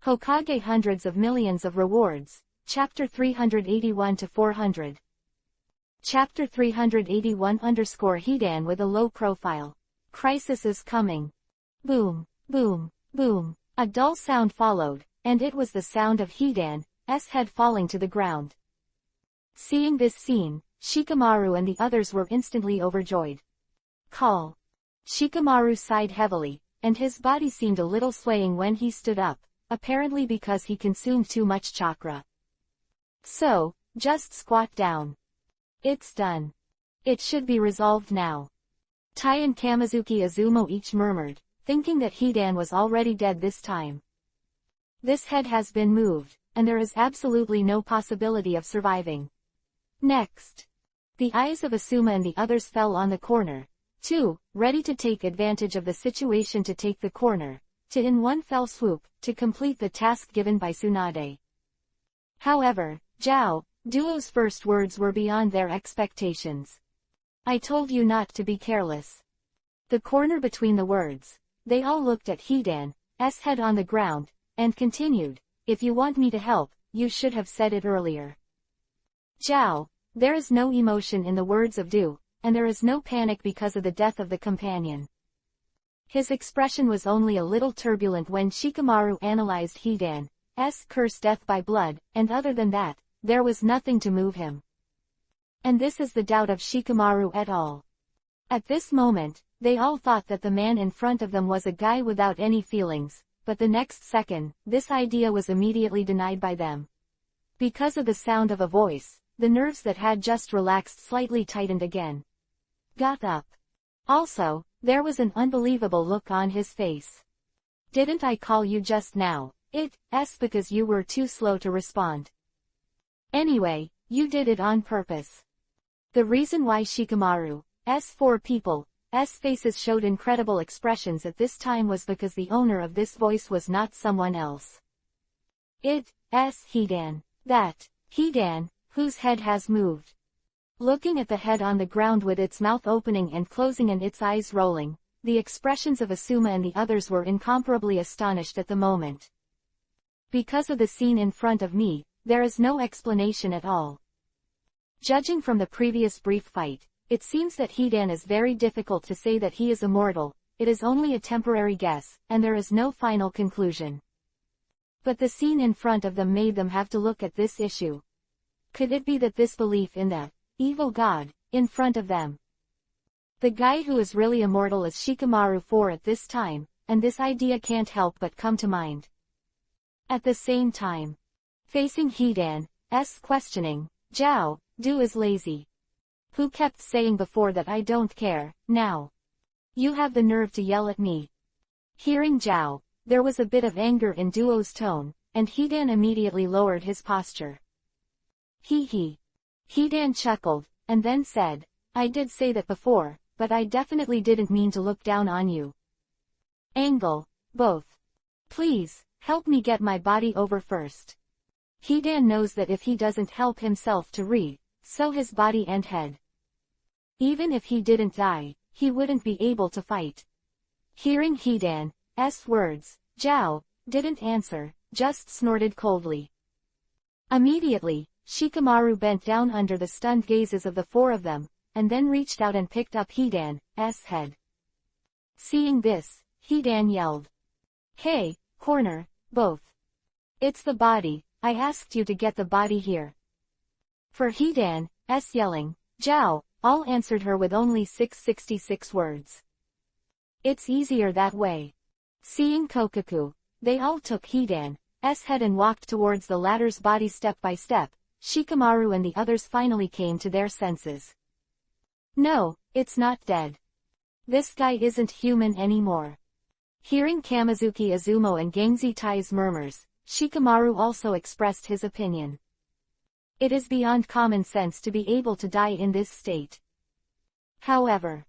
Hokage hundreds of millions of rewards. Chapter 381-400. Chapter 381 Hidan with a low profile. Crisis is coming. Boom, boom, boom. A dull sound followed, and it was the sound of Hidan's head falling to the ground. Seeing this scene, Shikamaru and the others were instantly overjoyed. Call. Shikamaru sighed heavily, and his body seemed a little swaying when he stood up, apparently because he consumed too much chakra. So, just squat down. It's done. It should be resolved now. Tai and Kamizuki Izumo each murmured, thinking that Hidan was already dead this time. This head has been moved, and there is absolutely no possibility of surviving. Next. The eyes of Asuma and the others fell on the corner, too, ready to take advantage of the situation to take the corner, in one fell swoop, to complete the task given by Tsunade. However, Zhao, Duo's first words were beyond their expectations. I told you not to be careless. The corner between the words, they all looked at Hidan's head on the ground, and continued, if you want me to help, you should have said it earlier. Zhao, there is no emotion in the words of Duo, and there is no panic because of the death of the companion. His expression was only a little turbulent when Shikamaru analyzed Hidan's curse death by blood, and other than that, there was nothing to move him. And this is the doubt of Shikamaru et al. At this moment, they all thought that the man in front of them was a guy without any feelings, but the next second, this idea was immediately denied by them. Because of the sound of a voice, the nerves that had just relaxed slightly tightened again. Got up. Also, there was an unbelievable look on his face. Didn't I call you just now? It's because you were too slow to respond. Anyway, you did it on purpose. The reason why Shikamaru's four people's faces showed incredible expressions at this time was because the owner of this voice was not someone else. It's Hidan. That Hidan, whose head has moved. Looking at the head on the ground with its mouth opening and closing and its eyes rolling, the expressions of Asuma and the others were incomparably astonished at the moment. Because of the scene in front of me, there is no explanation at all. Judging from the previous brief fight, it seems that Hidan is very difficult to say that he is immortal, it is only a temporary guess, and there is no final conclusion. But the scene in front of them made them have to look at this issue. Could it be that this belief in the evil god in front of them? The guy who is really immortal is Shikamaru 4 at this time, and this idea can't help but come to mind. At the same time, facing Hidan's questioning, Zhao, Duo is lazy. Who kept saying before that I don't care, now. You have the nerve to yell at me. Hearing Zhao, there was a bit of anger in Duo's tone, and Hidan immediately lowered his posture. Hee. Hidan chuckled, and then said, I did say that before, but I definitely didn't mean to look down on you. Angle, both. Please, help me get my body over first. Hidan knows that if he doesn't help himself to read, so his body and head. Even if he didn't die, he wouldn't be able to fight. Hearing Hidan's words, Zhao didn't answer, just snorted coldly. Immediately, Shikamaru bent down under the stunned gazes of the four of them, and then reached out and picked up Hidan's head. Seeing this, Hidan yelled. Hey, corner, both. It's the body, I asked you to get the body here. For Hidan's yelling, Zhao all answered her with only 666 words. It's easier that way. Seeing Kokaku, they all took Hidan's head and walked towards the latter's body step by step. Shikamaru and the others finally came to their senses. No, it's not dead. This guy isn't human anymore. Hearing Kamizuki Izumo and Gangzi Tai's murmurs, Shikamaru also expressed his opinion. It is beyond common sense to be able to die in this state. However,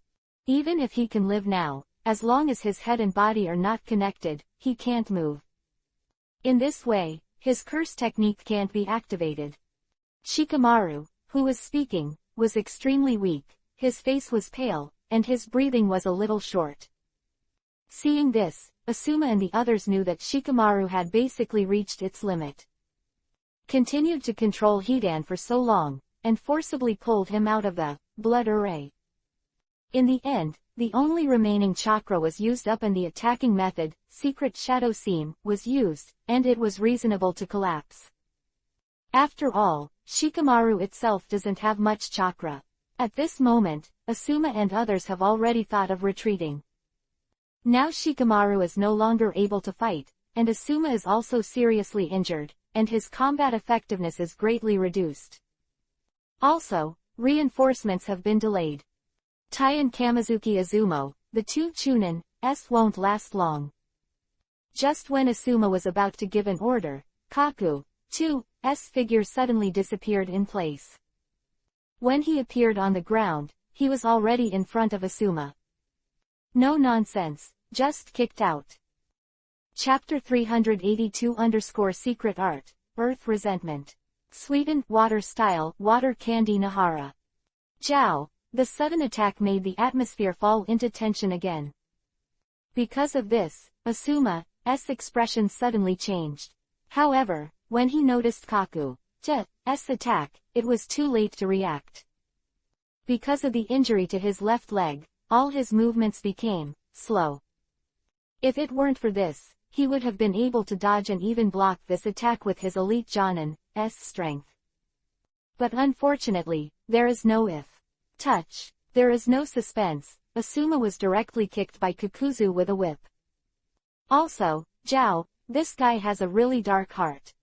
even if he can live now, as long as his head and body are not connected, he can't move. In this way, his curse technique can't be activated. Shikamaru, who was speaking, was extremely weak, his face was pale, and his breathing was a little short. Seeing this, Asuma and the others knew that Shikamaru had basically reached its limit. Continued to control Hidan for so long, and forcibly pulled him out of the blood array. In the end, the only remaining chakra was used up and the attacking method, Secret Shadow Seam, was used, and it was reasonable to collapse. After all, Shikamaru itself doesn't have much chakra. At this moment, Asuma and others have already thought of retreating. Now Shikamaru is no longer able to fight, and Asuma is also seriously injured, and his combat effectiveness is greatly reduced. Also, reinforcements have been delayed. Tai and Kamizuki Izumo, the two Chunin, won't last long. Just when Asuma was about to give an order, Kaku, 2's figure suddenly disappeared in place. When he appeared on the ground, he was already in front of Asuma. No nonsense, just kicked out. Chapter 382-Secret Art, Earth Resentment. Sweden, Water Style, Water Candy Nahara. Jiao, the sudden attack made the atmosphere fall into tension again. Because of this, Asuma's expression suddenly changed. However, when he noticed Kaku's attack, it was too late to react. Because of the injury to his left leg, all his movements became slow. If it weren't for this, he would have been able to dodge and even block this attack with his elite Jonin's strength. But unfortunately, there is no if. Touch. There is no suspense. Asuma was directly kicked by Kakuzu with a whip. Also, Jiao, this guy has a really dark heart.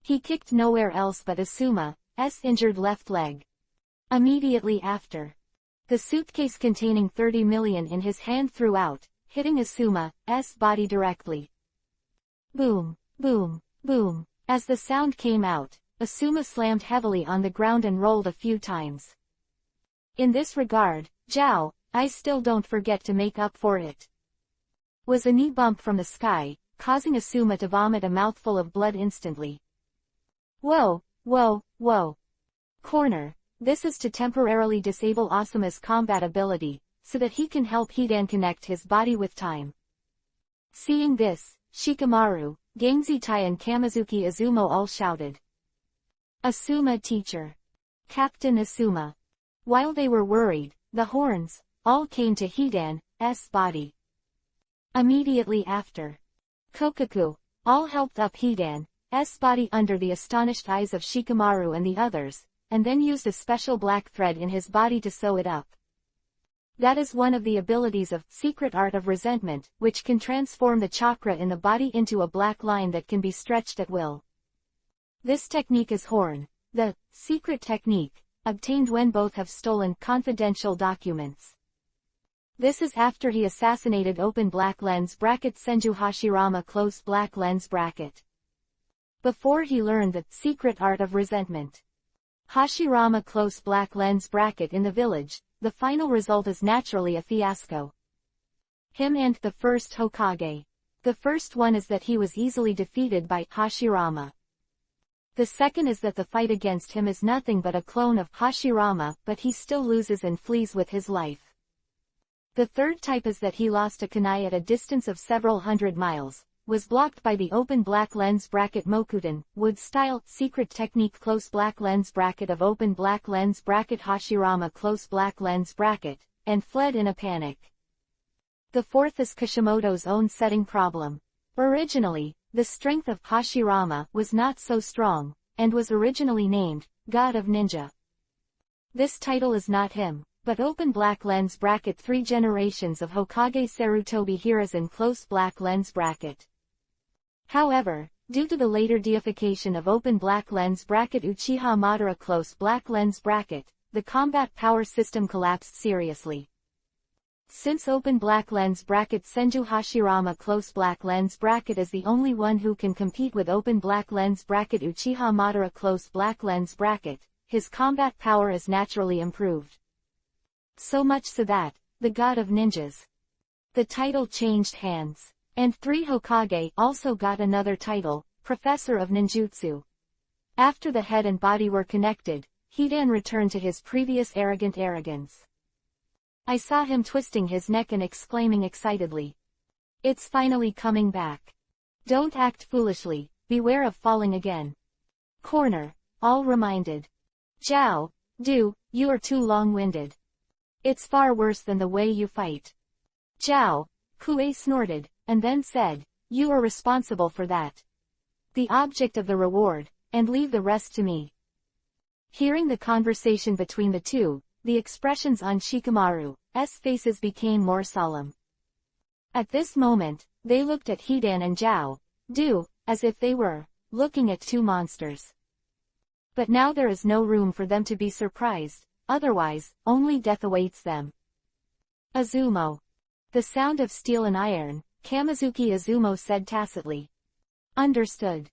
He kicked nowhere else but Asuma's injured left leg. Immediately after, the suitcase containing 30 million in his hand threw out, hitting Asuma's body directly. Boom, boom, boom. As the sound came out, Asuma slammed heavily on the ground and rolled a few times. In this regard, Jiao, I still don't forget to make up for it. Was a knee bump from the sky, causing Asuma to vomit a mouthful of blood instantly. Whoa, whoa, whoa. Corner. This is to temporarily disable Asuma's combat ability, so that he can help Hidan connect his body with time. Seeing this, Shikamaru, Gangzitai and Kamizuki Izumo all shouted. Asuma teacher. Captain Asuma. While they were worried, the horns, all came to Hidan's body. Immediately after, Kokaku, all helped up Hidan's body under the astonished eyes of Shikamaru and the others, and then used a special black thread in his body to sew it up. That is one of the abilities of Secret Art of Resentment, which can transform the chakra in the body into a black line that can be stretched at will. This technique is Horn, the secret technique, obtained when both have stolen confidential documents. This is after he assassinated open black lens bracket Senju Hashirama close black lens bracket. Before he learned the secret art of resentment. Hashirama close black lens bracket in the village, the final result is naturally a fiasco. Him and the first Hokage. The first one is that he was easily defeated by Hashirama. The second is that the fight against him is nothing but a clone of Hashirama, but he still loses and flees with his life. The third type is that he lost a kunai at a distance of several hundred miles, was blocked by the open black lens bracket Mokuten, wood-style, secret technique close black lens bracket of open black lens bracket Hashirama close black lens bracket, and fled in a panic. The fourth is Kishimoto's own setting problem. Originally, the strength of Hashirama was not so strong, and was originally named God of Ninja. This title is not him, but open black lens bracket 3 generations of Hokage Sarutobi Hiruzen close black lens bracket. However, due to the later deification of open black lens bracket Uchiha Madara close black lens bracket, the combat power system collapsed seriously. Since open black lens bracket Senju Hashirama close black lens bracket is the only one who can compete with open black lens bracket Uchiha Madara close black lens bracket, his combat power is naturally improved. So much so that, the God of Ninjas. The title changed hands, and 3 Hokage also got another title, Professor of Ninjutsu. After the head and body were connected, Hidan returned to his previous arrogance. I saw him twisting his neck and exclaiming excitedly. It's finally coming back. Don't act foolishly, beware of falling again. Corner, all reminded. Zhao, Du, you are too long-winded. It's far worse than the way you fight. Zhao, Kuei snorted, and then said, you are responsible for that. The object of the reward, and leave the rest to me. Hearing the conversation between the two, the expressions on Shikamaru's faces became more solemn. At this moment, they looked at Hidan and Zhao, Du, as if they were looking at two monsters. But now there is no room for them to be surprised, otherwise, only death awaits them. Azumo. The sound of steel and iron, Kamizuki Azumo said tacitly. Understood.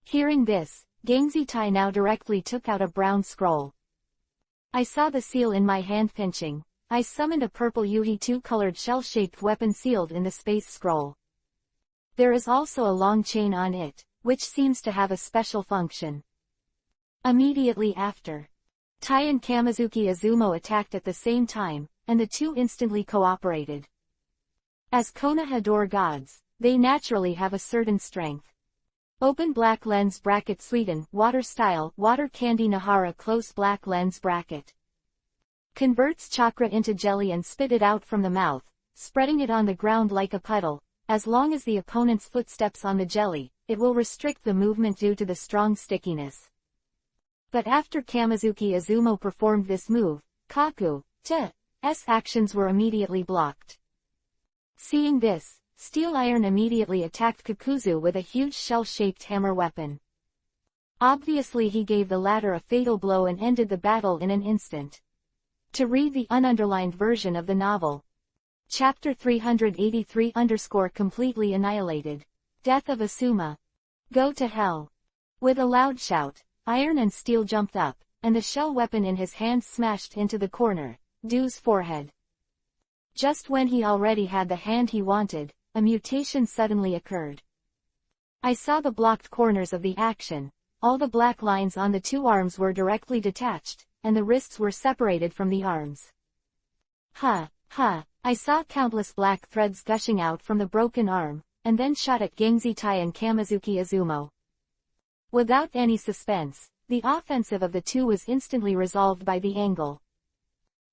Hearing this, Gangzitai now directly took out a brown scroll. I saw the seal in my hand pinching. I summoned a purple Yuhi 2-colored shell-shaped weapon sealed in the space scroll. There is also a long chain on it, which seems to have a special function. Immediately after, Tai and Kamizuki Azumo attacked at the same time, and the two instantly cooperated. As Konohador gods, they naturally have a certain strength. Open black lens bracket Sweden, water style, water candy Nahara close black lens bracket. Converts chakra into jelly and spit it out from the mouth, spreading it on the ground like a puddle. As long as the opponent's footsteps on the jelly, it will restrict the movement due to the strong stickiness. But after Kamizuki Azumo performed this move, Kaku's actions were immediately blocked. Seeing this, Steel Iron immediately attacked Kakuzu with a huge shell-shaped hammer weapon. Obviously he gave the latter a fatal blow and ended the battle in an instant. To read the ununderlined version of the novel. Chapter 383 completely annihilated. Death of Asuma. Go to hell. With a loud shout, Iron and Steel jumped up, and the shell weapon in his hand smashed into the corner, Du's forehead. Just when he already had the hand he wanted, a mutation suddenly occurred. I saw the blocked corners of the action. All the black lines on the two arms were directly detached, and the wrists were separated from the arms. I saw countless black threads gushing out from the broken arm, and then shot at Gangzitai and Kamizuki Azumo. Without any suspense, the offensive of the two was instantly resolved by the angle.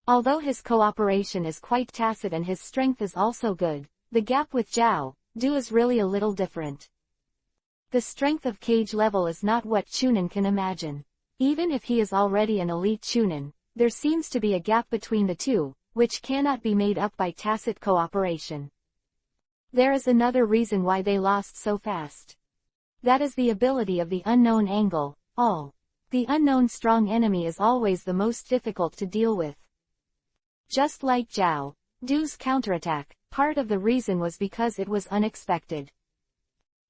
Although his cooperation is quite tacit and his strength is also good, the gap with Zhao, Du is really a little different. The strength of Cage level is not what Chunin can imagine. Even if he is already an elite Chunin, there seems to be a gap between the two, which cannot be made up by tacit cooperation. There is another reason why they lost so fast. That is the ability of the unknown angle, The unknown strong enemy is always the most difficult to deal with. Just like Zhao, Du's counterattack, part of the reason was because it was unexpected.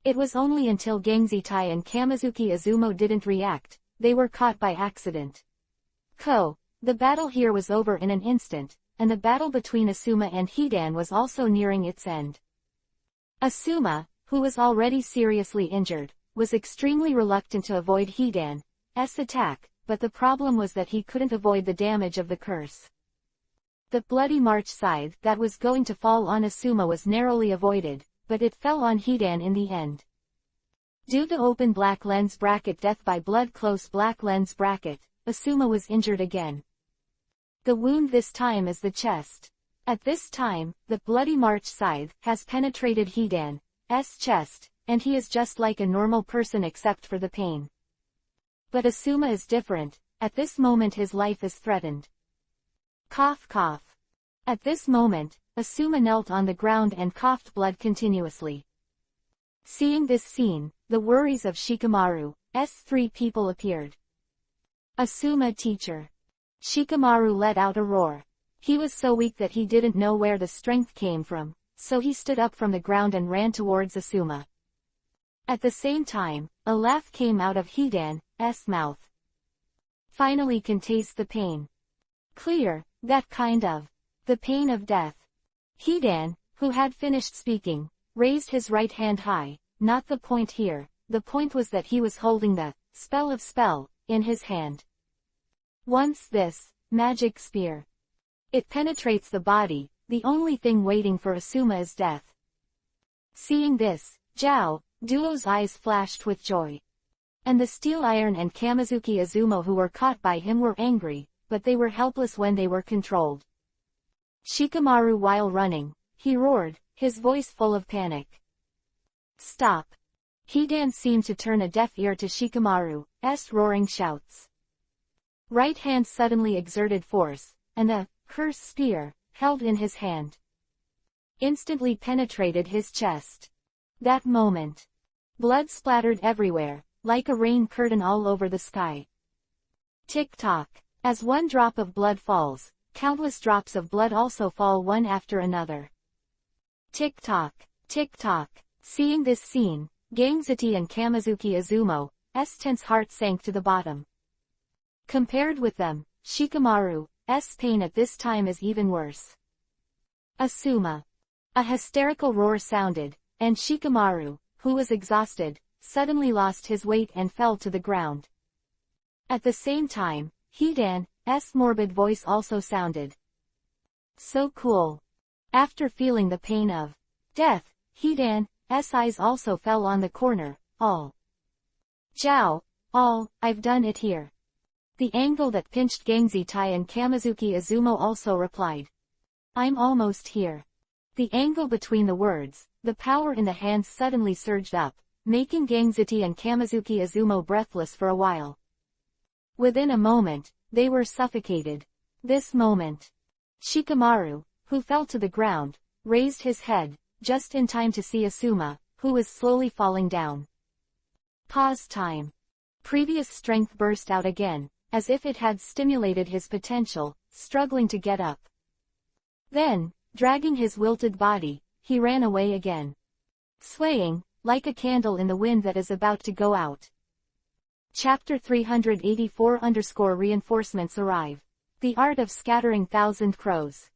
It was only until Gangzitai and Kamizuki Azumo didn't react, they were caught by accident. The battle here was over in an instant, and the battle between Asuma and Hidan was also nearing its end. Asuma, who was already seriously injured, was extremely reluctant to avoid Hidan's attack, but the problem was that he couldn't avoid the damage of the curse. The bloody March scythe that was going to fall on Asuma was narrowly avoided, but it fell on Hidan in the end. Due to open black lens bracket death by blood close black lens bracket, Asuma was injured again. The wound this time is the chest. At this time, the bloody March scythe has penetrated Hidan's chest, and he is just like a normal person except for the pain. But Asuma is different. At this moment his life is threatened. Cough cough. At this moment, Asuma knelt on the ground and coughed blood continuously. Seeing this scene, the worries of Shikamaru's three people appeared. Asuma teacher. Shikamaru let out a roar. He was so weak that he didn't know where the strength came from, so he stood up from the ground and ran towards Asuma. At the same time, a laugh came out of Hidan's mouth. Finally can taste the pain. Clear, that kind of. The pain of death. Hidan, who had finished speaking, raised his right hand high. Not the point here, the point was that he was holding the spell in his hand. Once this magic spear. It penetrates the body, the only thing waiting for Asuma is death. Seeing this, Zhao Duo's eyes flashed with joy. And the Steel Iron and Kamizuki Izumo who were caught by him were angry, but they were helpless when they were controlled. Shikamaru while running, he roared, his voice full of panic. Stop! Hidan seemed to turn a deaf ear to Shikamaru's roaring shouts. Right hand suddenly exerted force, and the curse spear, held in his hand, instantly penetrated his chest. That moment, blood splattered everywhere, like a rain curtain all over the sky. Tick-tock. As one drop of blood falls, countless drops of blood also fall one after another. Tick-tock, tick-tock. Seeing this scene, Gangzati and Kamizuki Izumo's tense heart sank to the bottom. Compared with them, Shikamaru's pain at this time is even worse. Asuma. A hysterical roar sounded, and Shikamaru, who was exhausted, suddenly lost his weight and fell to the ground. At the same time, Hidan's morbid voice also sounded. So cool. After feeling the pain of death, Hidan's eyes also fell on the corner. Zhao, I've done it here. The angle that pinched Gangzati and Kamizuki Izumo also replied. I'm almost here. The angle between the words, the power in the hands suddenly surged up, making Gangzati and Kamizuki Izumo breathless for a while. Within a moment, they were suffocated. This moment, Shikamaru, who fell to the ground, raised his head, just in time to see Asuma, who was slowly falling down. Pause time. Previous strength burst out again, as if it had stimulated his potential, struggling to get up. Then, dragging his wilted body, he ran away again. Swaying, like a candle in the wind that is about to go out. Chapter 384-reinforcements arrive. The art of scattering thousand crows.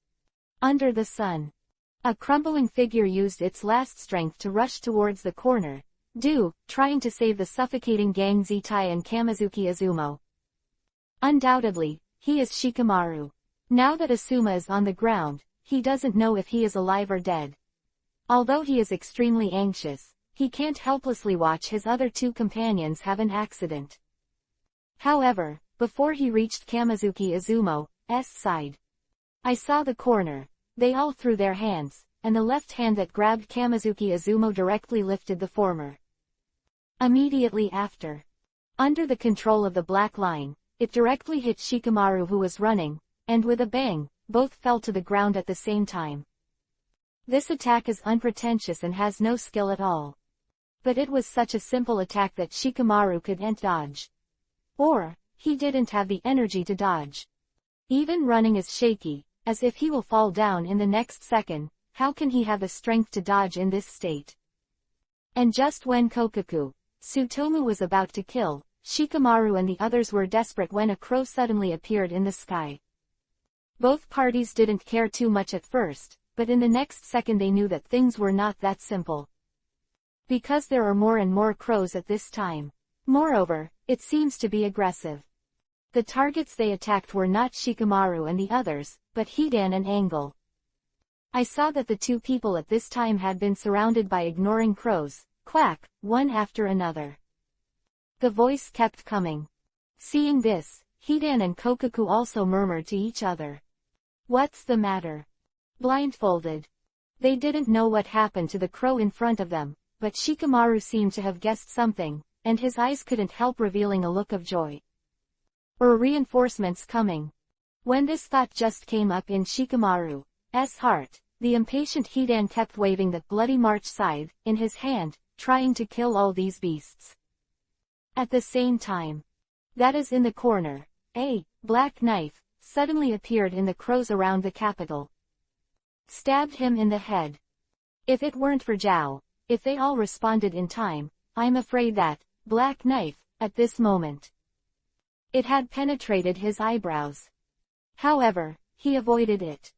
Under the sun. A crumbling figure used its last strength to rush towards the corner, trying to save the suffocating Gangzati and Kamizuki Izumo. Undoubtedly, he is Shikamaru. Now that Asuma is on the ground, he doesn't know if he is alive or dead. Although he is extremely anxious, he can't helplessly watch his other two companions have an accident. However, before he reached Kamizuki Izumo's side, I saw the corner. They all threw their hands, and the left hand that grabbed Kamizuki Izumo directly lifted the former. Immediately after, under the control of the black line, it directly hit Shikamaru who was running, and with a bang, both fell to the ground at the same time. This attack is unpretentious and has no skill at all. But it was such a simple attack that Shikamaru couldn't dodge. Or, he didn't have the energy to dodge. Even running is shaky, as if he will fall down in the next second. How can he have the strength to dodge in this state? And just when Kokaku, Tsutomu was about to kill Shikamaru and the others were desperate when a crow suddenly appeared in the sky. Both parties didn't care too much at first, but in the next second they knew that things were not that simple. Because there are more and more crows at this time. Moreover, it seems to be aggressive. The targets they attacked were not Shikamaru and the others, but Hidan and Angle. I saw that the two people at this time had been surrounded by ignoring crows, quack, one after another. The voice kept coming. Seeing this, Hidan and Kokaku also murmured to each other. What's the matter? Blindfolded. They didn't know what happened to the crow in front of them, but Shikamaru seemed to have guessed something, and his eyes couldn't help revealing a look of joy. Reinforcements coming. When this thought just came up in Shikamaru's heart, the impatient Hidan kept waving that bloody March scythe in his hand, trying to kill all these beasts. At the same time, that is in the corner, a black knife suddenly appeared in the crows around the capital. Stabbed him in the head. If it weren't for Zhao, if they all responded in time, I'm afraid that black knife, at this moment, it had penetrated his eyebrows. However, he avoided it.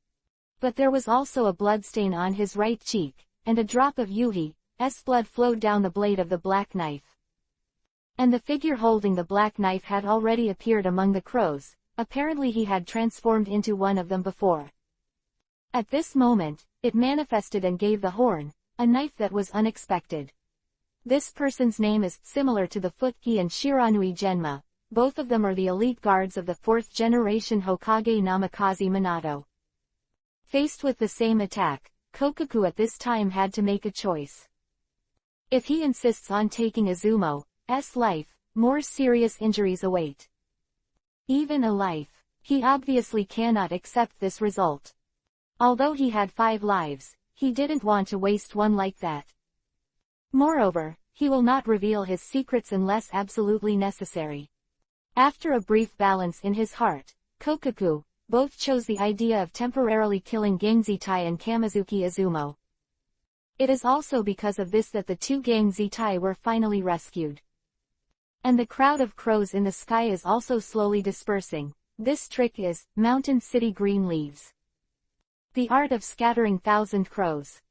But there was also a bloodstain on his right cheek, and a drop of Yuhi's blood flowed down the blade of the black knife. And the figure holding the black knife had already appeared among the crows. Apparently he had transformed into one of them before. At this moment, it manifested and gave the horn, a knife that was unexpected. This person's name is similar to the Futki and Shiranui Genma. Both of them are the elite guards of the 4th generation Hokage Namikaze Minato. Faced with the same attack, Kokaku at this time had to make a choice. If he insists on taking Izumo's life, more serious injuries await. Even a life, he obviously cannot accept this result. Although he had 5 lives, he didn't want to waste one like that. Moreover, he will not reveal his secrets unless absolutely necessary. After a brief balance in his heart, Kokaku both chose the idea of temporarily killing Gangzitai and Kamizuki Izumo. It is also because of this that the 2 Gangzitai were finally rescued. And the crowd of crows in the sky is also slowly dispersing. This trick is Mountain City Green Leaves. The art of scattering 1,000 crows.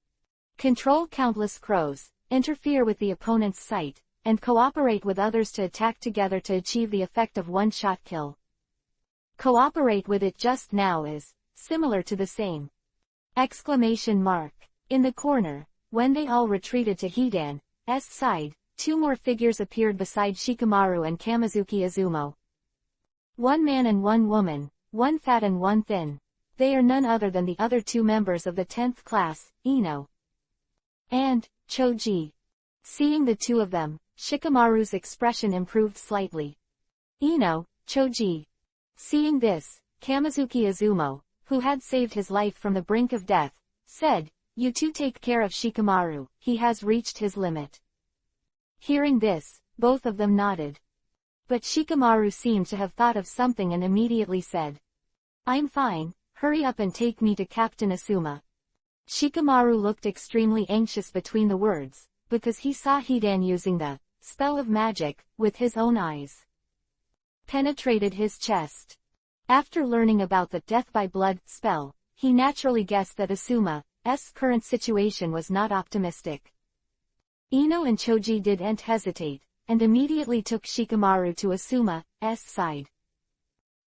Control countless crows, interfere with the opponent's sight, and cooperate with others to attack together to achieve the effect of one-shot kill. Cooperate with it just now is similar to the same. Exclamation mark. In the corner, when they all retreated to Hidan's side, 2 more figures appeared beside Shikamaru and Kamizuki Izumo. 1 man and 1 woman, 1 fat and 1 thin. They are none other than the other 2 members of the 10th class, Ino and Choji. Seeing the 2 of them, Shikamaru's expression improved slightly. Ino, Choji. Seeing this, Kamizuki Izumo, who had saved his life from the brink of death, said, "You 2 take care of Shikamaru, he has reached his limit." Hearing this, both of them nodded. But Shikamaru seemed to have thought of something and immediately said, "I'm fine, hurry up and take me to Captain Asuma." Shikamaru looked extremely anxious between the words, because he saw Hidan using the spell of magic with his own eyes. Penetrated his chest. After learning about the death by blood spell, he naturally guessed that Asuma's current situation was not optimistic. Ino and Choji didn't hesitate, and immediately took Shikamaru to Asuma's side.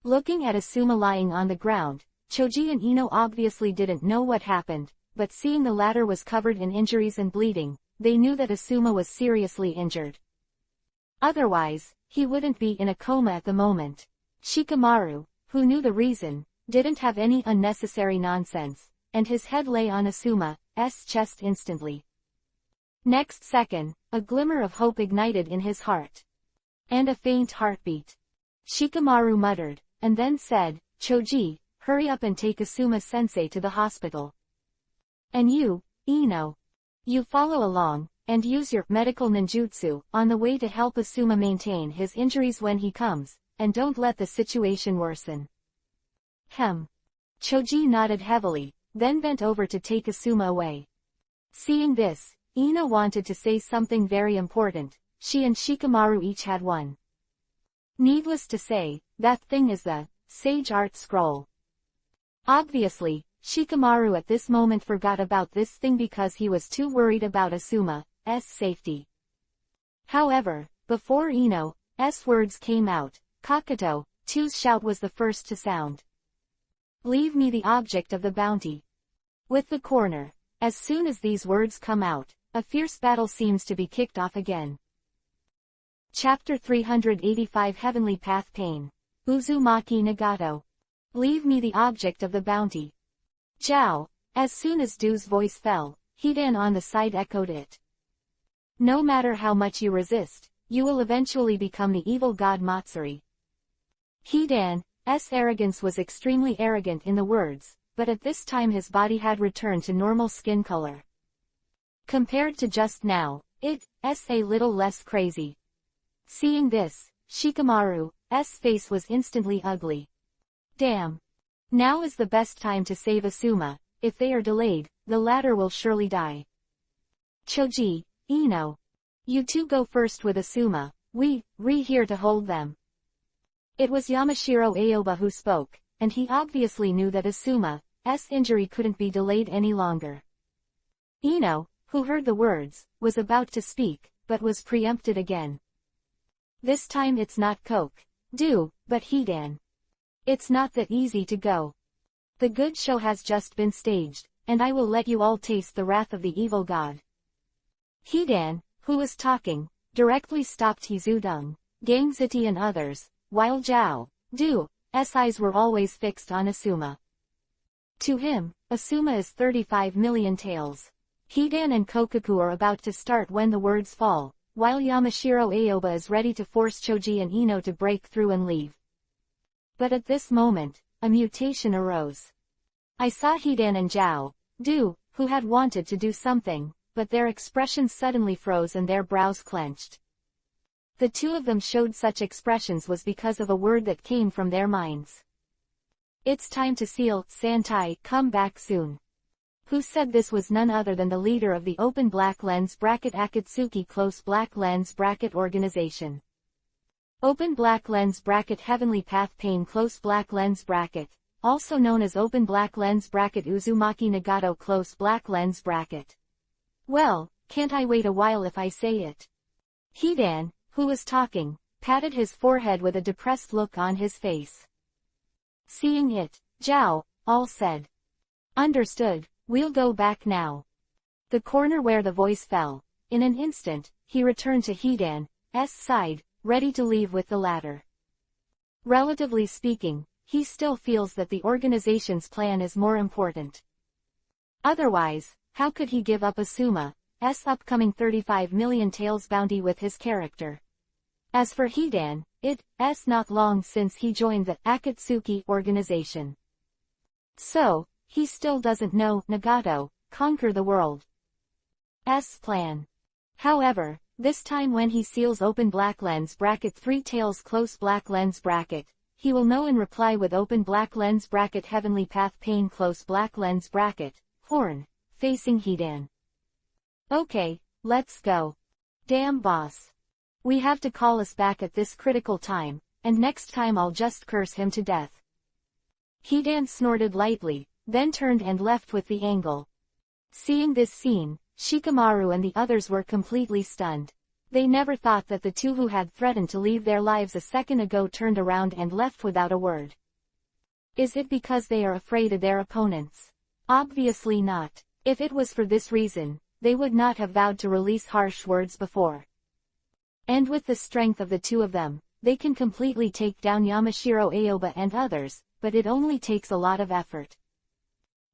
Looking at Asuma lying on the ground, Choji and Ino obviously didn't know what happened, but seeing the latter was covered in injuries and bleeding, they knew that Asuma was seriously injured. Otherwise, he wouldn't be in a coma at the moment. Shikamaru, who knew the reason, didn't have any unnecessary nonsense, and his head lay on Asuma's chest instantly. Next second, a glimmer of hope ignited in his heart. And a faint heartbeat. Shikamaru muttered, and then said, "Choji, hurry up and take Asuma-sensei to the hospital. And you, Ino. You follow along, and use your medical ninjutsu on the way to help Asuma maintain his injuries when he comes, and don't let the situation worsen." Choji nodded heavily, then bent over to take Asuma away. Seeing this, Ino wanted to say something very important. She and Shikamaru each had one. Needless to say, that thing is the Sage Art Scroll. Obviously, Shikamaru at this moment forgot about this thing because he was too worried about Asuma's safety. However, before Ino's words came out, Kakato-2's shout was the first to sound. "Leave me the object of the bounty." With the corner, as soon as these words come out, a fierce battle seems to be kicked off again. Chapter 385 Heavenly Path Pain. Uzumaki Nagato. "Leave me the object of the bounty." Jiao. As soon as Du's voice fell, Hidan on the side echoed it. "No matter how much you resist, you will eventually become the evil god Matsuri." Hidan's arrogance was extremely arrogant in the words, but at this time his body had returned to normal skin color. Compared to just now, it's a little less crazy. Seeing this, Shikamaru's face was instantly ugly. Damn. Now is the best time to save Asuma. If they are delayed, the latter will surely die. Choji, Ino. You 2 go first with Asuma, we're here to hold them. It was Yamashiro Aoba who spoke, and he obviously knew that Asuma's injury couldn't be delayed any longer. Ino, who heard the words, was about to speak, but was preempted again. This time it's not Do, but Hidan. It's not that easy to go. The good show has just been staged, and I will let you all taste the wrath of the evil god. Hidan, who was talking, directly stopped Hizudong, Gangziti and others, while Zhao Du's eyes were always fixed on Asuma. To him, Asuma is 35 million taels. Hidan and Kokaku are about to start when the words fall, while Yamashiro Aoba is ready to force Choji and Ino to break through and leave. But at this moment, a mutation arose. I saw Hidan and Zhao Du, who had wanted to do something, but their expressions suddenly froze and their brows clenched. The two of them showed such expressions was because of a word that came from their minds. It's time to seal, Santai, come back soon. Who said this was none other than the leader of the Open Black Lens Bracket Akatsuki Close Black Lens Bracket Organization. Open Black Lens Bracket Heavenly Path Pain Close Black Lens Bracket, also known as Open Black Lens Bracket Uzumaki Nagato Close Black Lens Bracket. Well, can't I wait a while if I say it? Hidan, who was talking, patted his forehead with a depressed look on his face. Seeing it, Zhao all said. Understood, we'll go back now. The corner where the voice fell. In an instant, he returned to Hidan's side, ready to leave with the latter. Relatively speaking, he still feels that the organization's plan is more important. Otherwise, how could he give up Asuma's upcoming 35 million taels bounty with his character? As for Hidan, it's not long since he joined the Akatsuki organization. So, he still doesn't know Nagato, conquer the world's plan. However, this time when he seals Open Black Lens Bracket 3 taels Close Black Lens Bracket, he will know in reply with Open Black Lens Bracket Heavenly Path Pain Close Black Lens Bracket, Horn, facing Hidan. Okay, let's go. Damn boss. We have to call us back at this critical time, and next time I'll just curse him to death. Hidan snorted lightly, then turned and left with the angle. Seeing this scene, Shikamaru and the others were completely stunned. They never thought that the two who had threatened to leave their lives a second ago turned around and left without a word. Is it because they are afraid of their opponents? Obviously not. If it was for this reason, they would not have vowed to release harsh words before. And with the strength of the two of them, they can completely take down Yamashiro Aoba and others, but it only takes a lot of effort.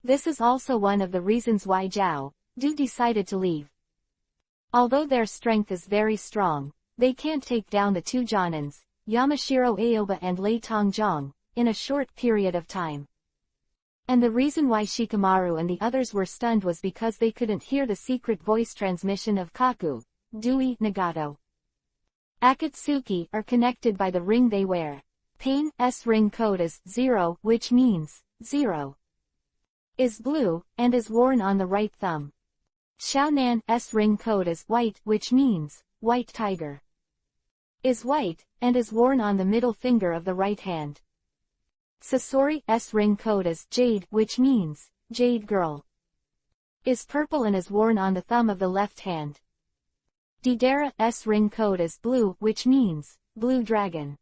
This is also one of the reasons why Zhao Du decided to leave. Although their strength is very strong, they can't take down the two Jonins, Yamashiro Aoba and Lei Tongjiang, in a short period of time. And the reason why Shikamaru and the others were stunned was because they couldn't hear the secret voice transmission of Kaku, Dui Nagato. Akatsuki are connected by the ring they wear. Pain's ring code is 0, which means 0 is blue, and is worn on the right thumb. Xiaonan's ring code is white, which means white tiger is white, and is worn on the middle finger of the right hand. Sasori's ring code is jade, which means jade girl is purple and is worn on the thumb of the left hand. Didera's ring code is blue, which means blue dragon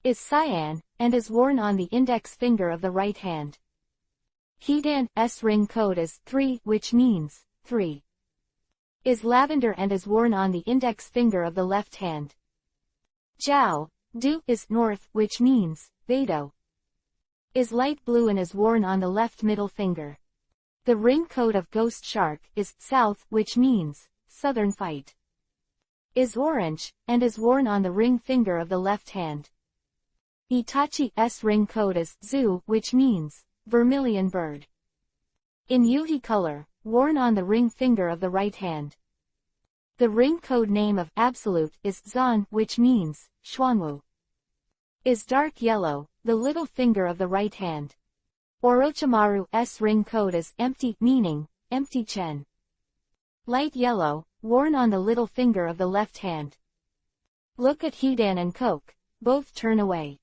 is cyan, and is worn on the index finger of the right hand. Hidan's ring code is 3, which means 3 is lavender and is worn on the index finger of the left hand. Zhao Du is north, which means Beidou is light blue and is worn on the left middle finger. The ring code of Ghost Shark is south, which means southern fight is orange, and is worn on the ring finger of the left hand. Itachi's ring code is Zu, which means vermilion bird in Yuhi color, worn on the ring finger of the right hand. The ring code name of Absolute is Zan, which means Xuanwu is dark yellow, the little finger of the right hand. Orochimaru's ring code is Empty, meaning empty chen, light yellow, worn on the little finger of the left hand. Look at Hidan and Koke, both turn away.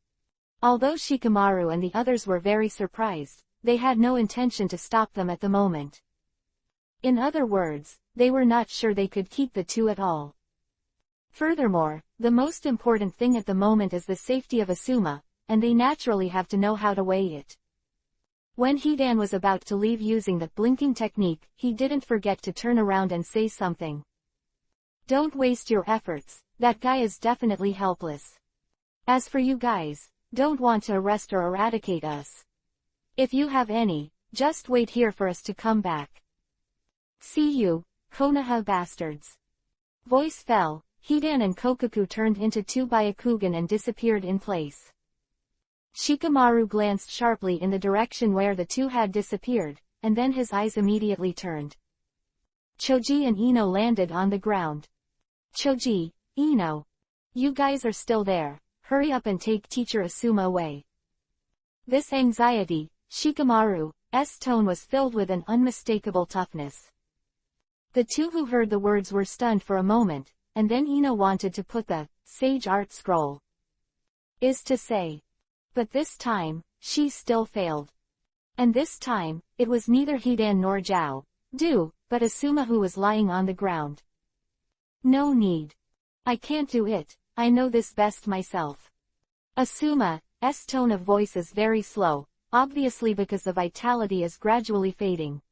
Although Shikamaru and the others were very surprised, they had no intention to stop them at the moment. In other words, they were not sure they could keep the two at all. Furthermore, the most important thing at the moment is the safety of Asuma, and they naturally have to know how to weigh it. When Hidan was about to leave using the blinking technique, he didn't forget to turn around and say something. Don't waste your efforts, that guy is definitely helpless. As for you guys, don't want to arrest or eradicate us. If you have any, just wait here for us to come back. See you, Konoha bastards. Voice fell, Hidan and Kokaku turned into two Byakugan and disappeared in place. Shikamaru glanced sharply in the direction where the two had disappeared, and then his eyes immediately turned. Choji and Ino landed on the ground. Choji, Ino. You guys are still there, hurry up and take Teacher Asuma away. This anxiety, Shikamaru's tone was filled with an unmistakable toughness. The two who heard the words were stunned for a moment, and then Ino wanted to put the sage art scroll. Is to say. But this time, she still failed. And this time, it was neither Hidan nor Zhao Du, but Asuma who was lying on the ground. No need. I can't do it, I know this best myself. Asuma's tone of voice is very slow, obviously because the vitality is gradually fading.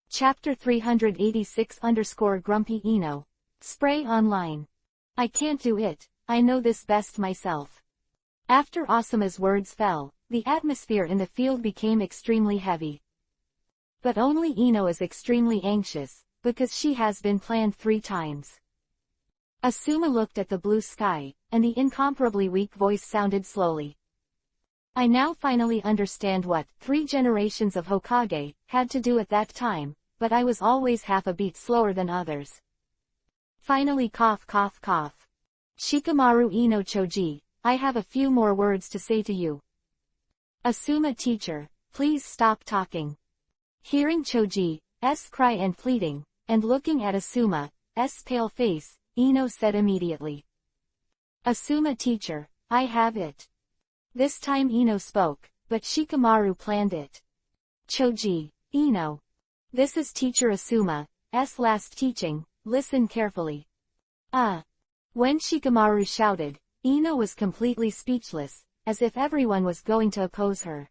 Chapter 386 _ Ino. Spray online. I can't do it, I know this best myself. After Asuma's words fell, the atmosphere in the field became extremely heavy. But only Ino is extremely anxious, because she has been planned 3 times. Asuma looked at the blue sky, and the incomparably weak voice sounded slowly. I now finally understand what 3 generations of Hokage had to do at that time, but I was always half a beat slower than others. Finally cough cough cough. Shikamaru Ino Choji, I have a few more words to say to you. Asuma teacher, please stop talking. Hearing Choji's cry and pleading, and looking at Asuma's pale face, Ino said immediately. Asuma teacher, I have it. This time Ino spoke, but Shikamaru planned it. Choji, Ino. This is Teacher Asuma's last teaching, listen carefully. When Shikamaru shouted, Ino was completely speechless, as if everyone was going to oppose her.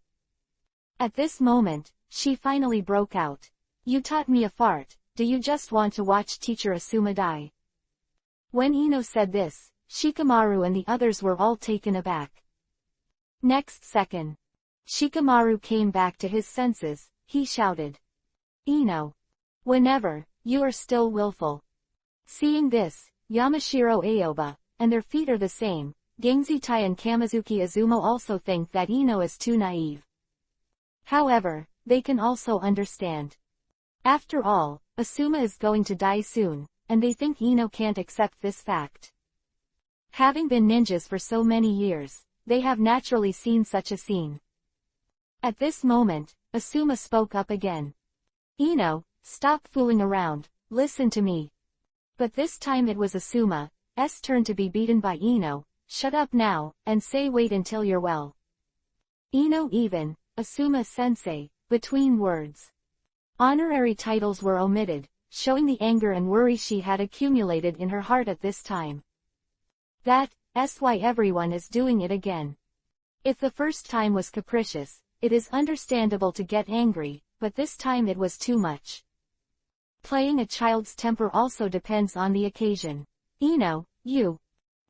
At this moment, she finally broke out. You taught me a fart, do you just want to watch Teacher Asuma die? When Ino said this, Shikamaru and the others were all taken aback. Next second, Shikamaru came back to his senses, he shouted. Ino. Whenever, you are still willful. Seeing this, Yamashiro Aoba, and their feet are the same, Gangzitai and Kamizuki Azumo also think that Ino is too naive. However, they can also understand. After all, Asuma is going to die soon, and they think Ino can't accept this fact. Having been ninjas for so many years, they have naturally seen such a scene. At this moment, Asuma spoke up again. Ino, stop fooling around, listen to me. But this time it was Asuma's turn to be beaten by Ino. Shut up now, and say wait until you're well. Ino even, Asuma-sensei, between words. Honorary titles were omitted, showing the anger and worry she had accumulated in her heart at this time. That's why everyone is doing it again. If the first time was capricious, it is understandable to get angry, but this time it was too much. Playing a child's temper also depends on the occasion. Ino, you.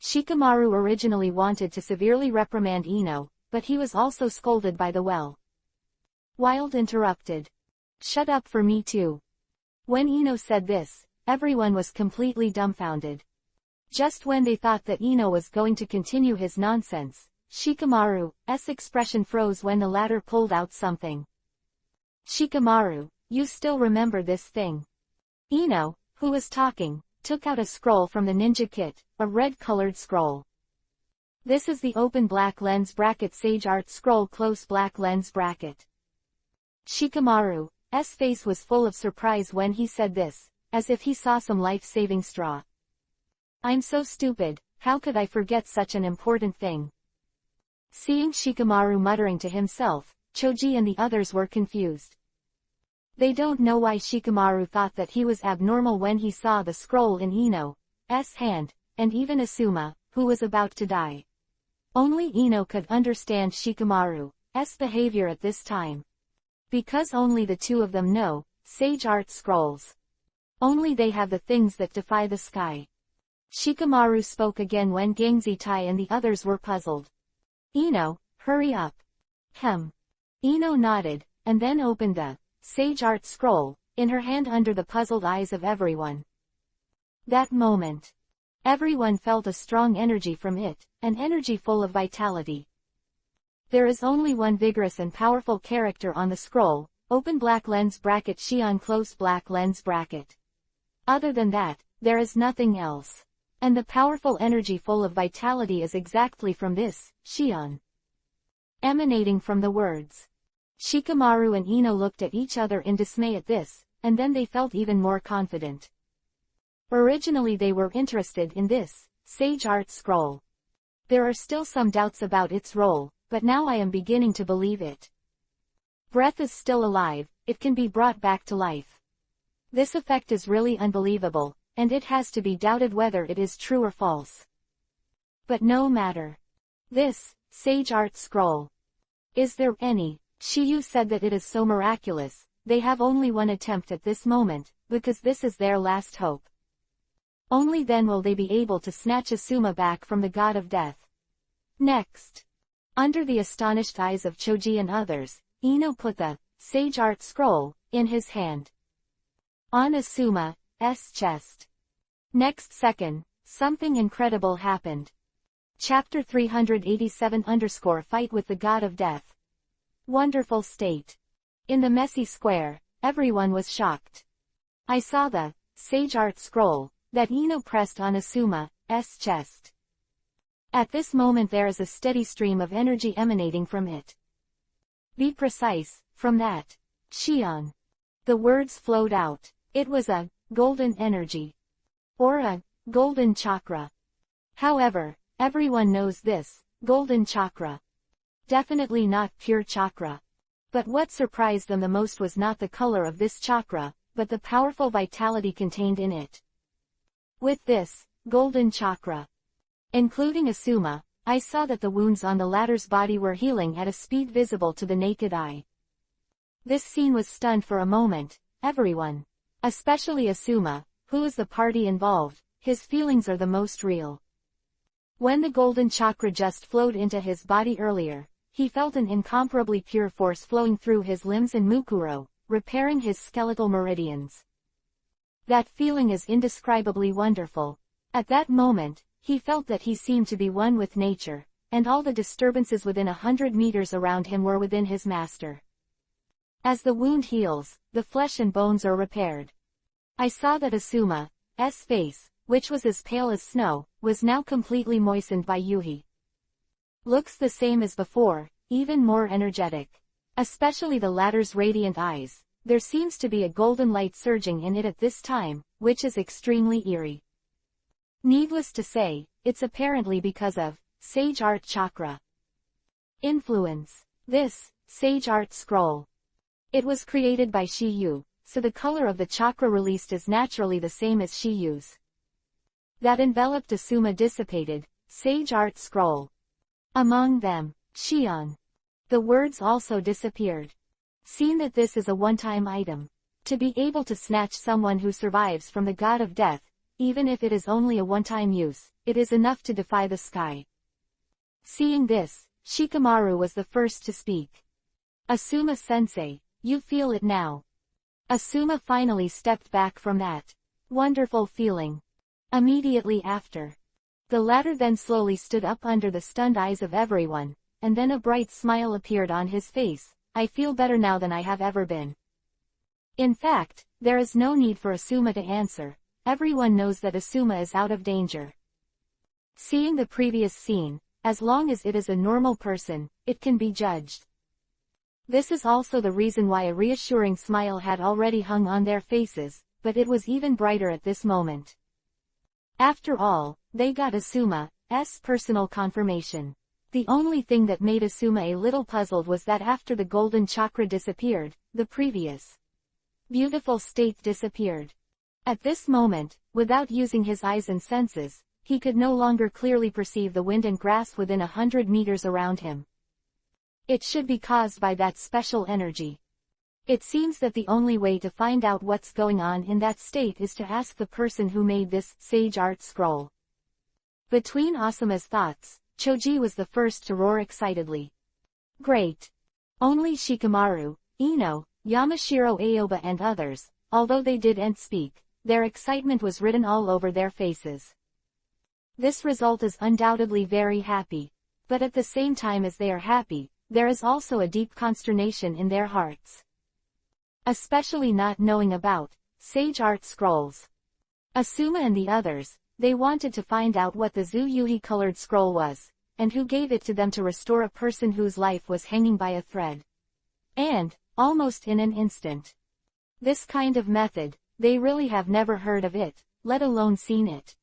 Shikamaru originally wanted to severely reprimand Ino, but he was also scolded by the Wild interrupted. Shut up for me too. When Ino said this, everyone was completely dumbfounded. Just when they thought that Ino was going to continue his nonsense, Shikamaru's expression froze when the latter pulled out something. Shikamaru, you still remember this thing? Ino, who was talking, took out a scroll from the ninja kit, a red-colored scroll. This is the open black lens bracket Sage Art Scroll close black lens bracket. Shikamaru's face was full of surprise when he said this, as if he saw some life-saving straw. I'm so stupid, how could I forget such an important thing? Seeing Shikamaru muttering to himself, Choji and the others were confused. They don't know why Shikamaru thought that he was abnormal when he saw the scroll in Ino's hand, and even Asuma, who was about to die. Only Ino could understand Shikamaru's behavior at this time. Because only the two of them know Sage Art Scrolls. Only they have the things that defy the sky. Shikamaru spoke again when Gangzi-tai and the others were puzzled. Ino, hurry up. Ino nodded, and then opened the Sage Art Scroll in her hand under the puzzled eyes of everyone. That moment, everyone felt a strong energy from it, an energy full of vitality. There is only one vigorous and powerful character on the scroll, open black lens bracket Shion close black lens bracket. Other than that, there is nothing else. And the powerful energy full of vitality is exactly from this, Shion. Emanating from the words. Shikamaru and Ino looked at each other in dismay at this, and then they felt even more confident. Originally they were interested in this, Sage Art Scroll. There are still some doubts about its role, but now I am beginning to believe it. Breath is still alive, it can be brought back to life. This effect is really unbelievable, and it has to be doubted whether it is true or false. But no matter. This, Sage Art Scroll. Is there any? Shiyu said that it is so miraculous, they have only one attempt at this moment, because this is their last hope. Only then will they be able to snatch Asuma back from the god of death. Next. Under the astonished eyes of Choji and others, Ino put the Sage Art Scroll in his hand. On Asuma's chest. Next second, something incredible happened. Chapter 387 Fight with the God of Death. Wonderful state. In the messy square, everyone was shocked. I saw the Sage Art Scroll that Ino pressed on Asuma's chest. At this moment there is a steady stream of energy emanating from it. Be precise, from that. Shion. The words flowed out. It was a golden energy. Or a golden chakra. However, everyone knows this, golden chakra. Definitely not pure chakra. But what surprised them the most was not the color of this chakra, but the powerful vitality contained in it. With this golden chakra, including Asuma, I saw that the wounds on the latter's body were healing at a speed visible to the naked eye. This scene was stunned for a moment, everyone. Especially Asuma, who is the party involved, his feelings are the most real. When the golden chakra just flowed into his body earlier, he felt an incomparably pure force flowing through his limbs and Mukuro, repairing his skeletal meridians. That feeling is indescribably wonderful. At that moment, he felt that he seemed to be one with nature, and all the disturbances within 100 meters around him were within his master. As the wound heals, the flesh and bones are repaired. I saw that Asuma's face, which was as pale as snow, was now completely moistened by Yuhi. Looks the same as before, even more energetic. Especially the latter's radiant eyes. There seems to be a golden light surging in it at this time, which is extremely eerie. Needless to say, it's apparently because of Sage Art Chakra influence. This Sage Art Scroll. It was created by Shiyu, so the color of the chakra released is naturally the same as Shiyu's. That enveloped Asuma dissipated, Sage Art Scroll. Among them, Shion. The words also disappeared. Seeing that this is a one-time item. To be able to snatch someone who survives from the god of death, even if it is only a one-time use, it is enough to defy the sky. Seeing this, Shikamaru was the first to speak. Asuma-sensei, you feel it now. Asuma finally stepped back from that wonderful feeling. Immediately after, the latter then slowly stood up under the stunned eyes of everyone, and then a bright smile appeared on his face. I feel better now than I have ever been. In fact, there is no need for Asuma to answer. Everyone knows that Asuma is out of danger. Seeing the previous scene, as long as it is a normal person, it can be judged. This is also the reason why a reassuring smile had already hung on their faces, but it was even brighter at this moment. After all, they got Asuma's personal confirmation. The only thing that made Asuma a little puzzled was that after the golden chakra disappeared, the previous beautiful state disappeared. At this moment, without using his eyes and senses, he could no longer clearly perceive the wind and grass within 100 meters around him. It should be caused by that special energy. It seems that the only way to find out what's going on in that state is to ask the person who made this sage art scroll. Between Asuma's thoughts, Choji was the first to roar excitedly. Great! Only Shikamaru, Ino, Yamashiro Aoba and others, although they didn't speak, their excitement was written all over their faces. This result is undoubtedly very happy, but at the same time as they are happy, there is also a deep consternation in their hearts. Especially not knowing about sage art scrolls. Asuma and the others, they wanted to find out what the Zuyuhi colored scroll was, and who gave it to them to restore a person whose life was hanging by a thread. And, almost in an instant. This kind of method, they really have never heard of it, let alone seen it.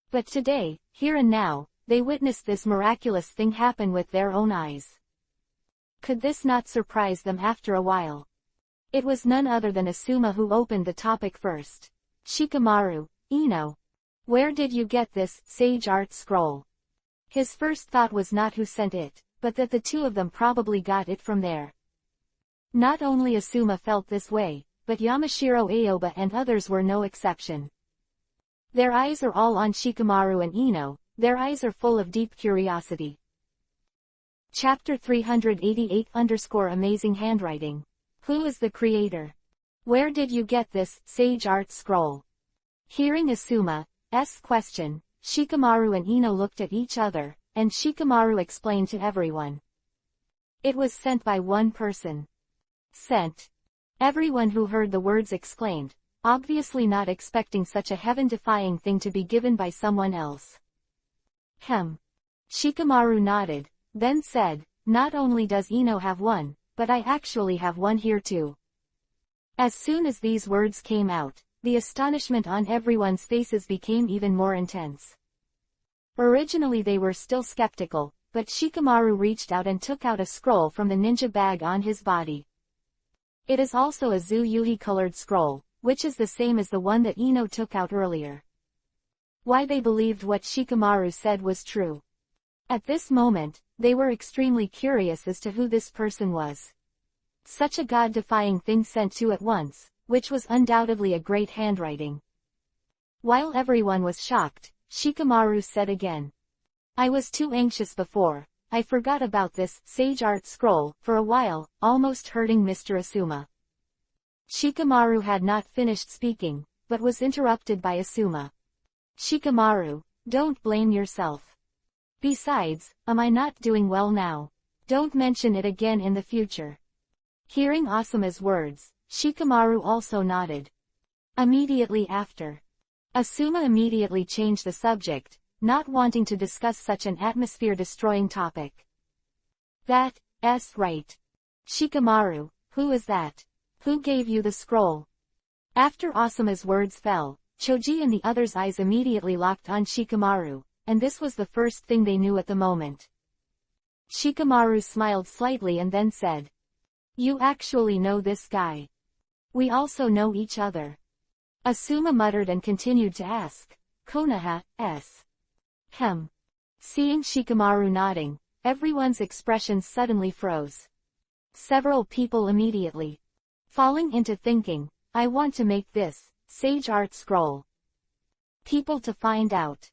But today, here and now, they witnessed this miraculous thing happen with their own eyes. Could this not surprise them after a while? It was none other than Asuma who opened the topic first. Shikamaru, Ino. Where did you get this sage art scroll? His first thought was not who sent it, but that the two of them probably got it from there. Not only Asuma felt this way, but Yamashiro Aoba and others were no exception. Their eyes are all on Shikamaru and Ino, their eyes are full of deep curiosity. Chapter 388-Amazing Handwriting. Who is the creator? Where did you get this sage art scroll? Hearing Asuma's question, Shikamaru and Ino looked at each other, and Shikamaru explained to everyone. It was sent by one person. Sent. Everyone who heard the words exclaimed, obviously not expecting such a heaven-defying thing to be given by someone else. Shikamaru nodded, then said, not only does Ino have one, but I actually have one here too. As soon as these words came out, the astonishment on everyone's faces became even more intense. Originally they were still skeptical, but Shikamaru reached out and took out a scroll from the ninja bag on his body. It is also a Zuyuhi colored scroll, which is the same as the one that Ino took out earlier. Why they believed what Shikamaru said was true. At this moment, they were extremely curious as to who this person was. Such a god-defying thing sent to at once, which was undoubtedly a great handwriting. While everyone was shocked, Shikamaru said again. I was too anxious before, I forgot about this sage art scroll for a while, almost hurting Mr. Asuma. Shikamaru had not finished speaking, but was interrupted by Asuma. Shikamaru, don't blame yourself. Besides, am I not doing well now? Don't mention it again in the future. Hearing Asuma's words, Shikamaru also nodded. Immediately after, Asuma immediately changed the subject, not wanting to discuss such an atmosphere-destroying topic. That's right. Shikamaru, who is that? Who gave you the scroll? After Asuma's words fell, Choji and the others' eyes immediately locked on Shikamaru, and this was the first thing they knew at the moment. Shikamaru smiled slightly and then said. You actually know this guy. We also know each other. Asuma muttered and continued to ask, Konoha. Seeing Shikamaru nodding, everyone's expressions suddenly froze. Several people immediately falling into thinking, I want to make this sage art scroll. People to find out.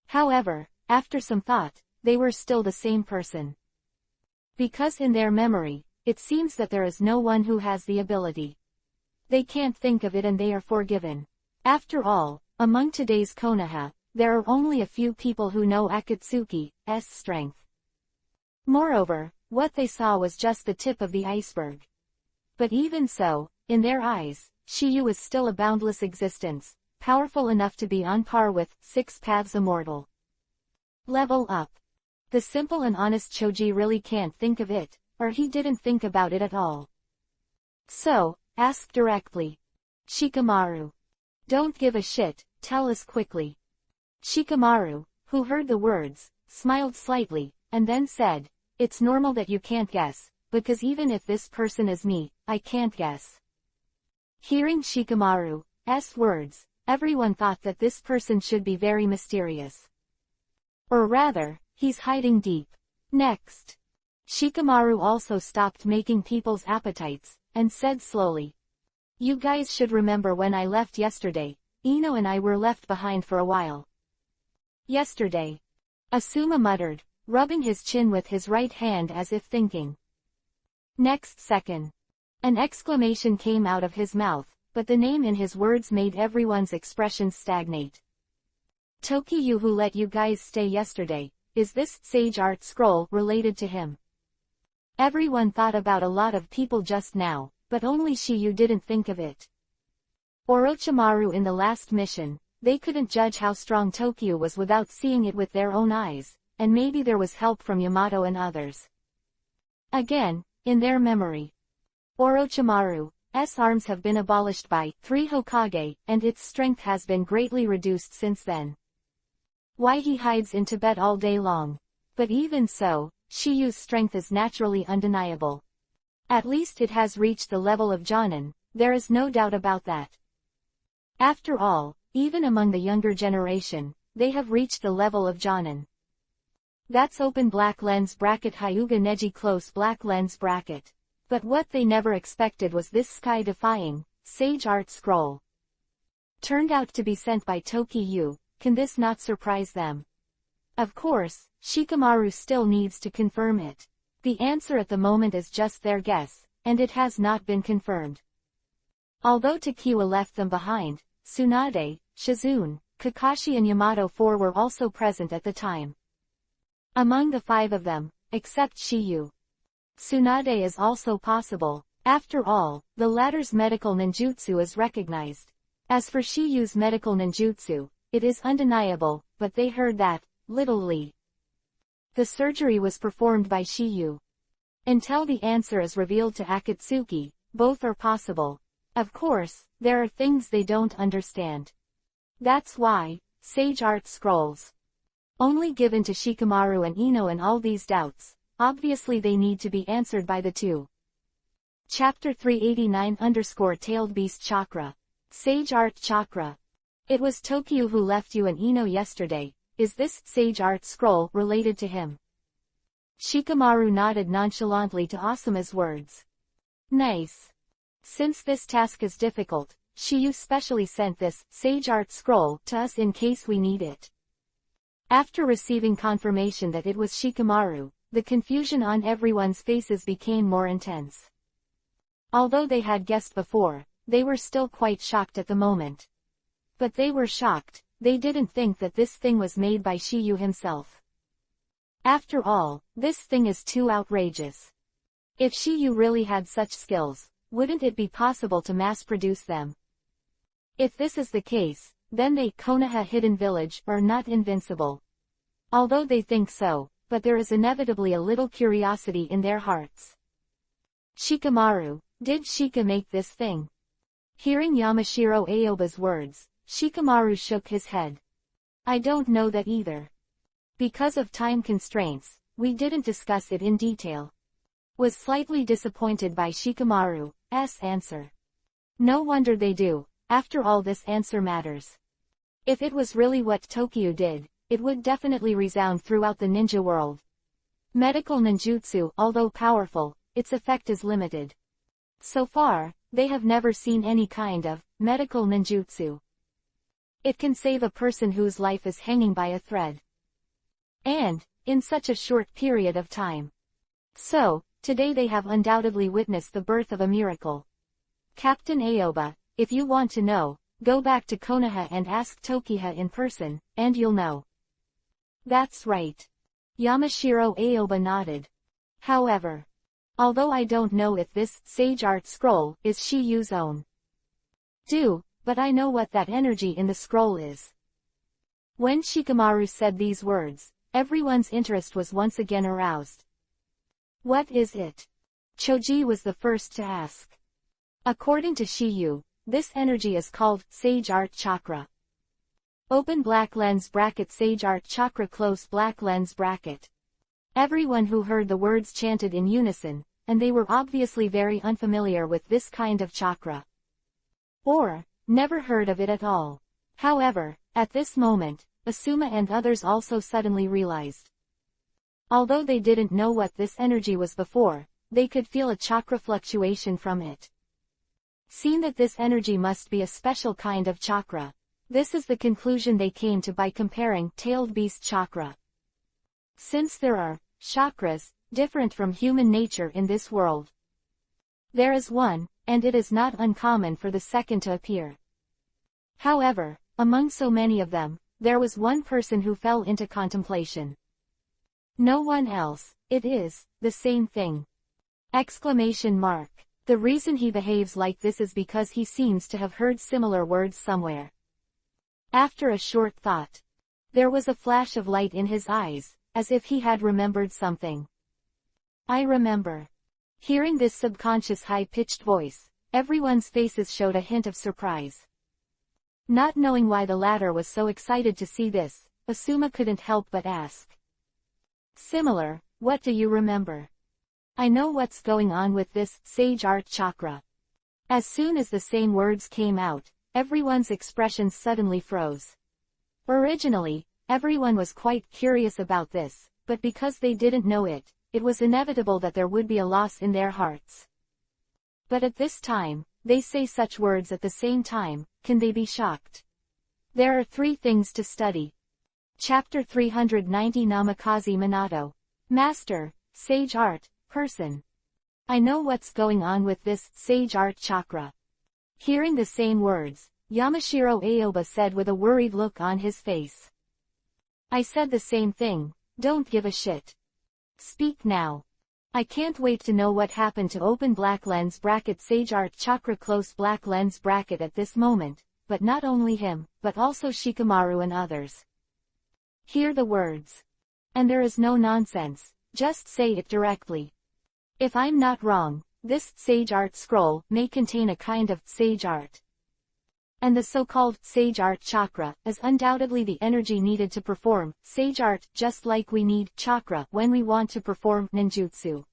However, after some thought, they were still the same person. Because in their memory, it seems that there is no one who has the ability. They can't think of it and they are forgiven. After all, among today's Konoha, there are only a few people who know Akatsuki's strength. Moreover, what they saw was just the tip of the iceberg. But even so, in their eyes, Shiyu is still a boundless existence, powerful enough to be on par with Six Paths Immortal. Level up. The simple and honest Choji really can't think of it, or he didn't think about it at all. So, ask directly. Shikamaru. Don't give a shit, tell us quickly. Shikamaru, who heard the words, smiled slightly, and then said, it's normal that you can't guess, because even if this person is me, I can't guess. Hearing Shikamaru's words, everyone thought that this person should be very mysterious. Or rather, he's hiding deep. Next. Shikamaru also stopped making people's appetites, and said slowly. You guys should remember when I left yesterday, Ino and I were left behind for a while. Yesterday. Asuma muttered, rubbing his chin with his right hand as if thinking. Next second. An exclamation came out of his mouth, but the name in his words made everyone's expressions stagnate. Tokiyu, who let you guys stay yesterday, is this sage art scroll related to him? Everyone thought about a lot of people just now, but only Shiyu didn't think of it. Orochimaru in the last mission, they couldn't judge how strong Tokiyu was without seeing it with their own eyes, and maybe there was help from Yamato and others. Again, in their memory, Orochimaru's arms have been abolished by 3 Hokage, and its strength has been greatly reduced since then. Why he hides in Tibet all day long. But even so, Shiyu's strength is naturally undeniable. At least it has reached the level of Jonin, there is no doubt about that. After all, even among the younger generation, they have reached the level of Jonin. That's open black lens bracket Hyuga Neji close black lens bracket. But what they never expected was this sky-defying, sage art scroll. Turned out to be sent by Tokiyu. Can this not surprise them? Of course, Shikamaru still needs to confirm it. The answer at the moment is just their guess, and it has not been confirmed. Although Tokiwa left them behind, Tsunade, Shizune, Kakashi and Yamato 4 were also present at the time. Among the 5 of them, except Shiyu. Tsunade is also possible. After all, the latter's medical ninjutsu is recognized. As for Shiyu's medical ninjutsu, it is undeniable, but they heard that, literally. The surgery was performed by Shiyu. Until the answer is revealed to Akatsuki, both are possible. Of course, there are things they don't understand. That's why, sage art scrolls. Only given to Shikamaru and Ino, and all these doubts, obviously they need to be answered by the two. Chapter 389 _ Beast Chakra. Sage Art Chakra. It was Tokiyu who left you and Ino yesterday. Is this sage art scroll related to him? Shikamaru nodded nonchalantly to Asuma's words. Nice. Since this task is difficult, Shiyu specially sent this sage art scroll to us in case we need it. After receiving confirmation that it was Shikamaru, the confusion on everyone's faces became more intense. Although they had guessed before, they were still quite shocked at the moment. But they were shocked, they didn't think that this thing was made by Shiyu himself. After all, this thing is too outrageous. If Shiyu really had such skills, wouldn't it be possible to mass-produce them? If this is the case, then they, Konoha Hidden Village, are not invincible. Although they think so, but there is inevitably a little curiosity in their hearts. Shikamaru, did Shika make this thing? Hearing Yamashiro Aoba's words, Shikamaru shook his head. I don't know that either. Because of time constraints, we didn't discuss it in detail. Was slightly disappointed by Shikamaru's answer. No wonder they do, after all this answer matters. If it was really what Tokiyu did, it would definitely resound throughout the ninja world. Medical ninjutsu, although powerful, its effect is limited. So far, they have never seen any kind of medical ninjutsu. It can save a person whose life is hanging by a thread. And, in such a short period of time. So, today they have undoubtedly witnessed the birth of a miracle. Captain Aoba, if you want to know, go back to Konoha and ask Tokiha in person, and you'll know. That's right. Yamashiro Aoba nodded. However, although I don't know if this sage art scroll is Shiyu's own. But I know what that energy in the scroll is. When Shikamaru said these words, everyone's interest was once again aroused. What is it? Choji was the first to ask. According to Shiyu, this energy is called Sage Art Chakra. Open black lens bracket Sage Art Chakra close black lens bracket. Everyone who heard the words chanted in unison, and they were obviously very unfamiliar with this kind of chakra. Or, never heard of it at all. However, at this moment, Asuma and others also suddenly realized. Although they didn't know what this energy was before, they could feel a chakra fluctuation from it. Seen that this energy must be a special kind of chakra. This is the conclusion they came to by comparing tailed beast chakra. Since there are chakras, different from human nature in this world, there is one, and it is not uncommon for the second to appear. However, among so many of them, there was one person who fell into contemplation. No one else, it is the same thing. Exclamation mark. The reason he behaves like this is because he seems to have heard similar words somewhere. After a short thought, there was a flash of light in his eyes, as if he had remembered something. I remember. Hearing this subconscious high-pitched voice, everyone's faces showed a hint of surprise. Not knowing why the latter was so excited to see this, Asuma couldn't help but ask. Similar, what do you remember? I know what's going on with this sage art chakra. As soon as the same words came out, everyone's expressions suddenly froze. Originally, everyone was quite curious about this, but because they didn't know it, it was inevitable that there would be a loss in their hearts. But at this time, they say such words at the same time, can they be shocked? There are 3 things to study. Chapter 390 Namikaze Minato. Master, Sage Art, Person. I know what's going on with this sage art chakra. Hearing the same words, Yamashiro Aoba said with a worried look on his face. I said the same thing, don't give a shit. Speak now. I can't wait to know what happened to open black lens bracket sage art chakra close black lens bracket at this moment, but not only him, but also Shikamaru and others. Hear the words. And there is no nonsense, just say it directly. If I'm not wrong, this sage art scroll may contain a kind of sage art. And the so-called sage art chakra is undoubtedly the energy needed to perform sage art, just like we need chakra when we want to perform ninjutsu.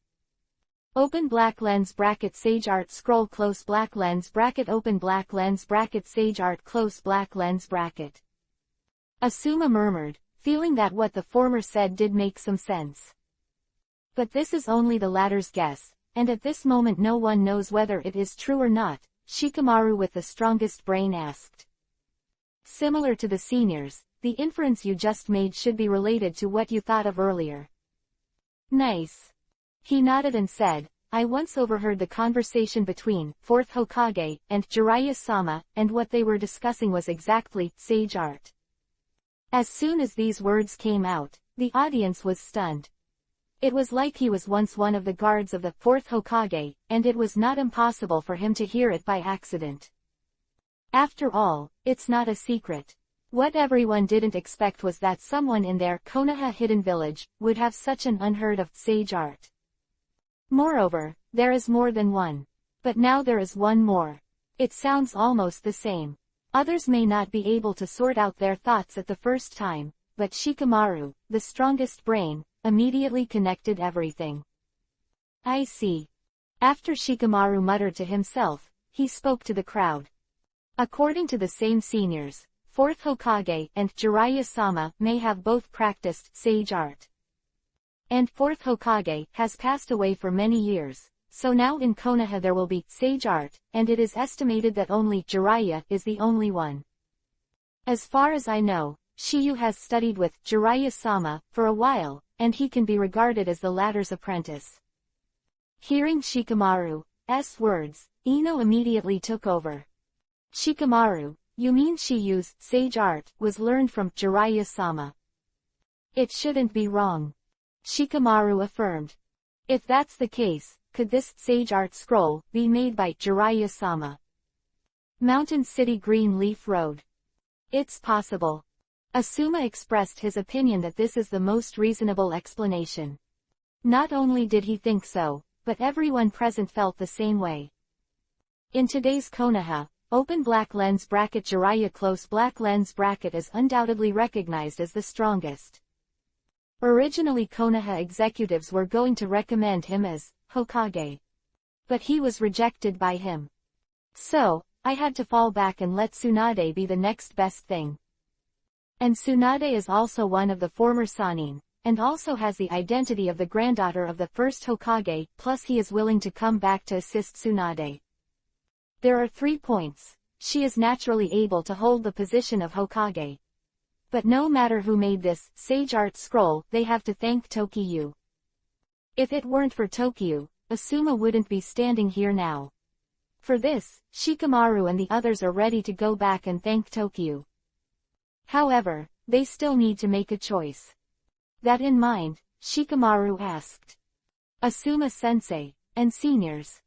Open black lens bracket sage art scroll close black lens bracket open black lens bracket sage art close black lens bracket. Asuma murmured, feeling that what the former said did make some sense. But this is only the latter's guess, and at this moment no one knows whether it is true or not, Shikamaru with the strongest brain asked. Similar to the seniors, the inference you just made should be related to what you thought of earlier. Nice. He nodded and said, I once overheard the conversation between 4th Hokage and Jiraiya-sama, and what they were discussing was exactly sage art. As soon as these words came out, the audience was stunned. It was like he was once one of the guards of the 4th Hokage, and it was not impossible for him to hear it by accident. After all, it's not a secret. What everyone didn't expect was that someone in their Konoha hidden village would have such an unheard of sage art. Moreover, there is more than one. But now there is one more. It sounds almost the same. Others may not be able to sort out their thoughts at the first time, but Shikamaru, the strongest brain, immediately connected everything. I see. After Shikamaru muttered to himself, he spoke to the crowd. According to the same seniors, 4th Hokage and Jiraiya-sama may have both practiced sage art. And 4th Hokage has passed away for many years, so now in Konoha there will be sage art, and it is estimated that only Jiraiya is the only one. As far as I know, Shiyu has studied with Jiraiya-sama for a while, and he can be regarded as the latter's apprentice. Hearing Shikamaru's words, Ino immediately took over. Shikamaru, you mean Shiyu's sage art was learned from Jiraiya-sama? It shouldn't be wrong. Shikamaru affirmed. If that's the case, could this sage art scroll be made by Jiraiya-sama? Mountain City Green Leaf Road. It's possible. Asuma expressed his opinion that this is the most reasonable explanation. Not only did he think so, but everyone present felt the same way. In today's Konoha, open black lens bracket Jiraiya close black lens bracket is undoubtedly recognized as the strongest. Originally Konoha executives were going to recommend him as Hokage. But he was rejected by him. So, I had to fall back and let Tsunade be the next best thing. And Tsunade is also one of the former Sannin, and also has the identity of the granddaughter of the first Hokage, plus he is willing to come back to assist Tsunade. There are 3 points. She is naturally able to hold the position of Hokage. But no matter who made this sage art scroll, they have to thank Tokyu. If it weren't for Tokyu, Asuma wouldn't be standing here now. For this, Shikamaru and the others are ready to go back and thank Tokyu. However, they still need to make a choice. That in mind, Shikamaru asked Asuma-sensei, and seniors.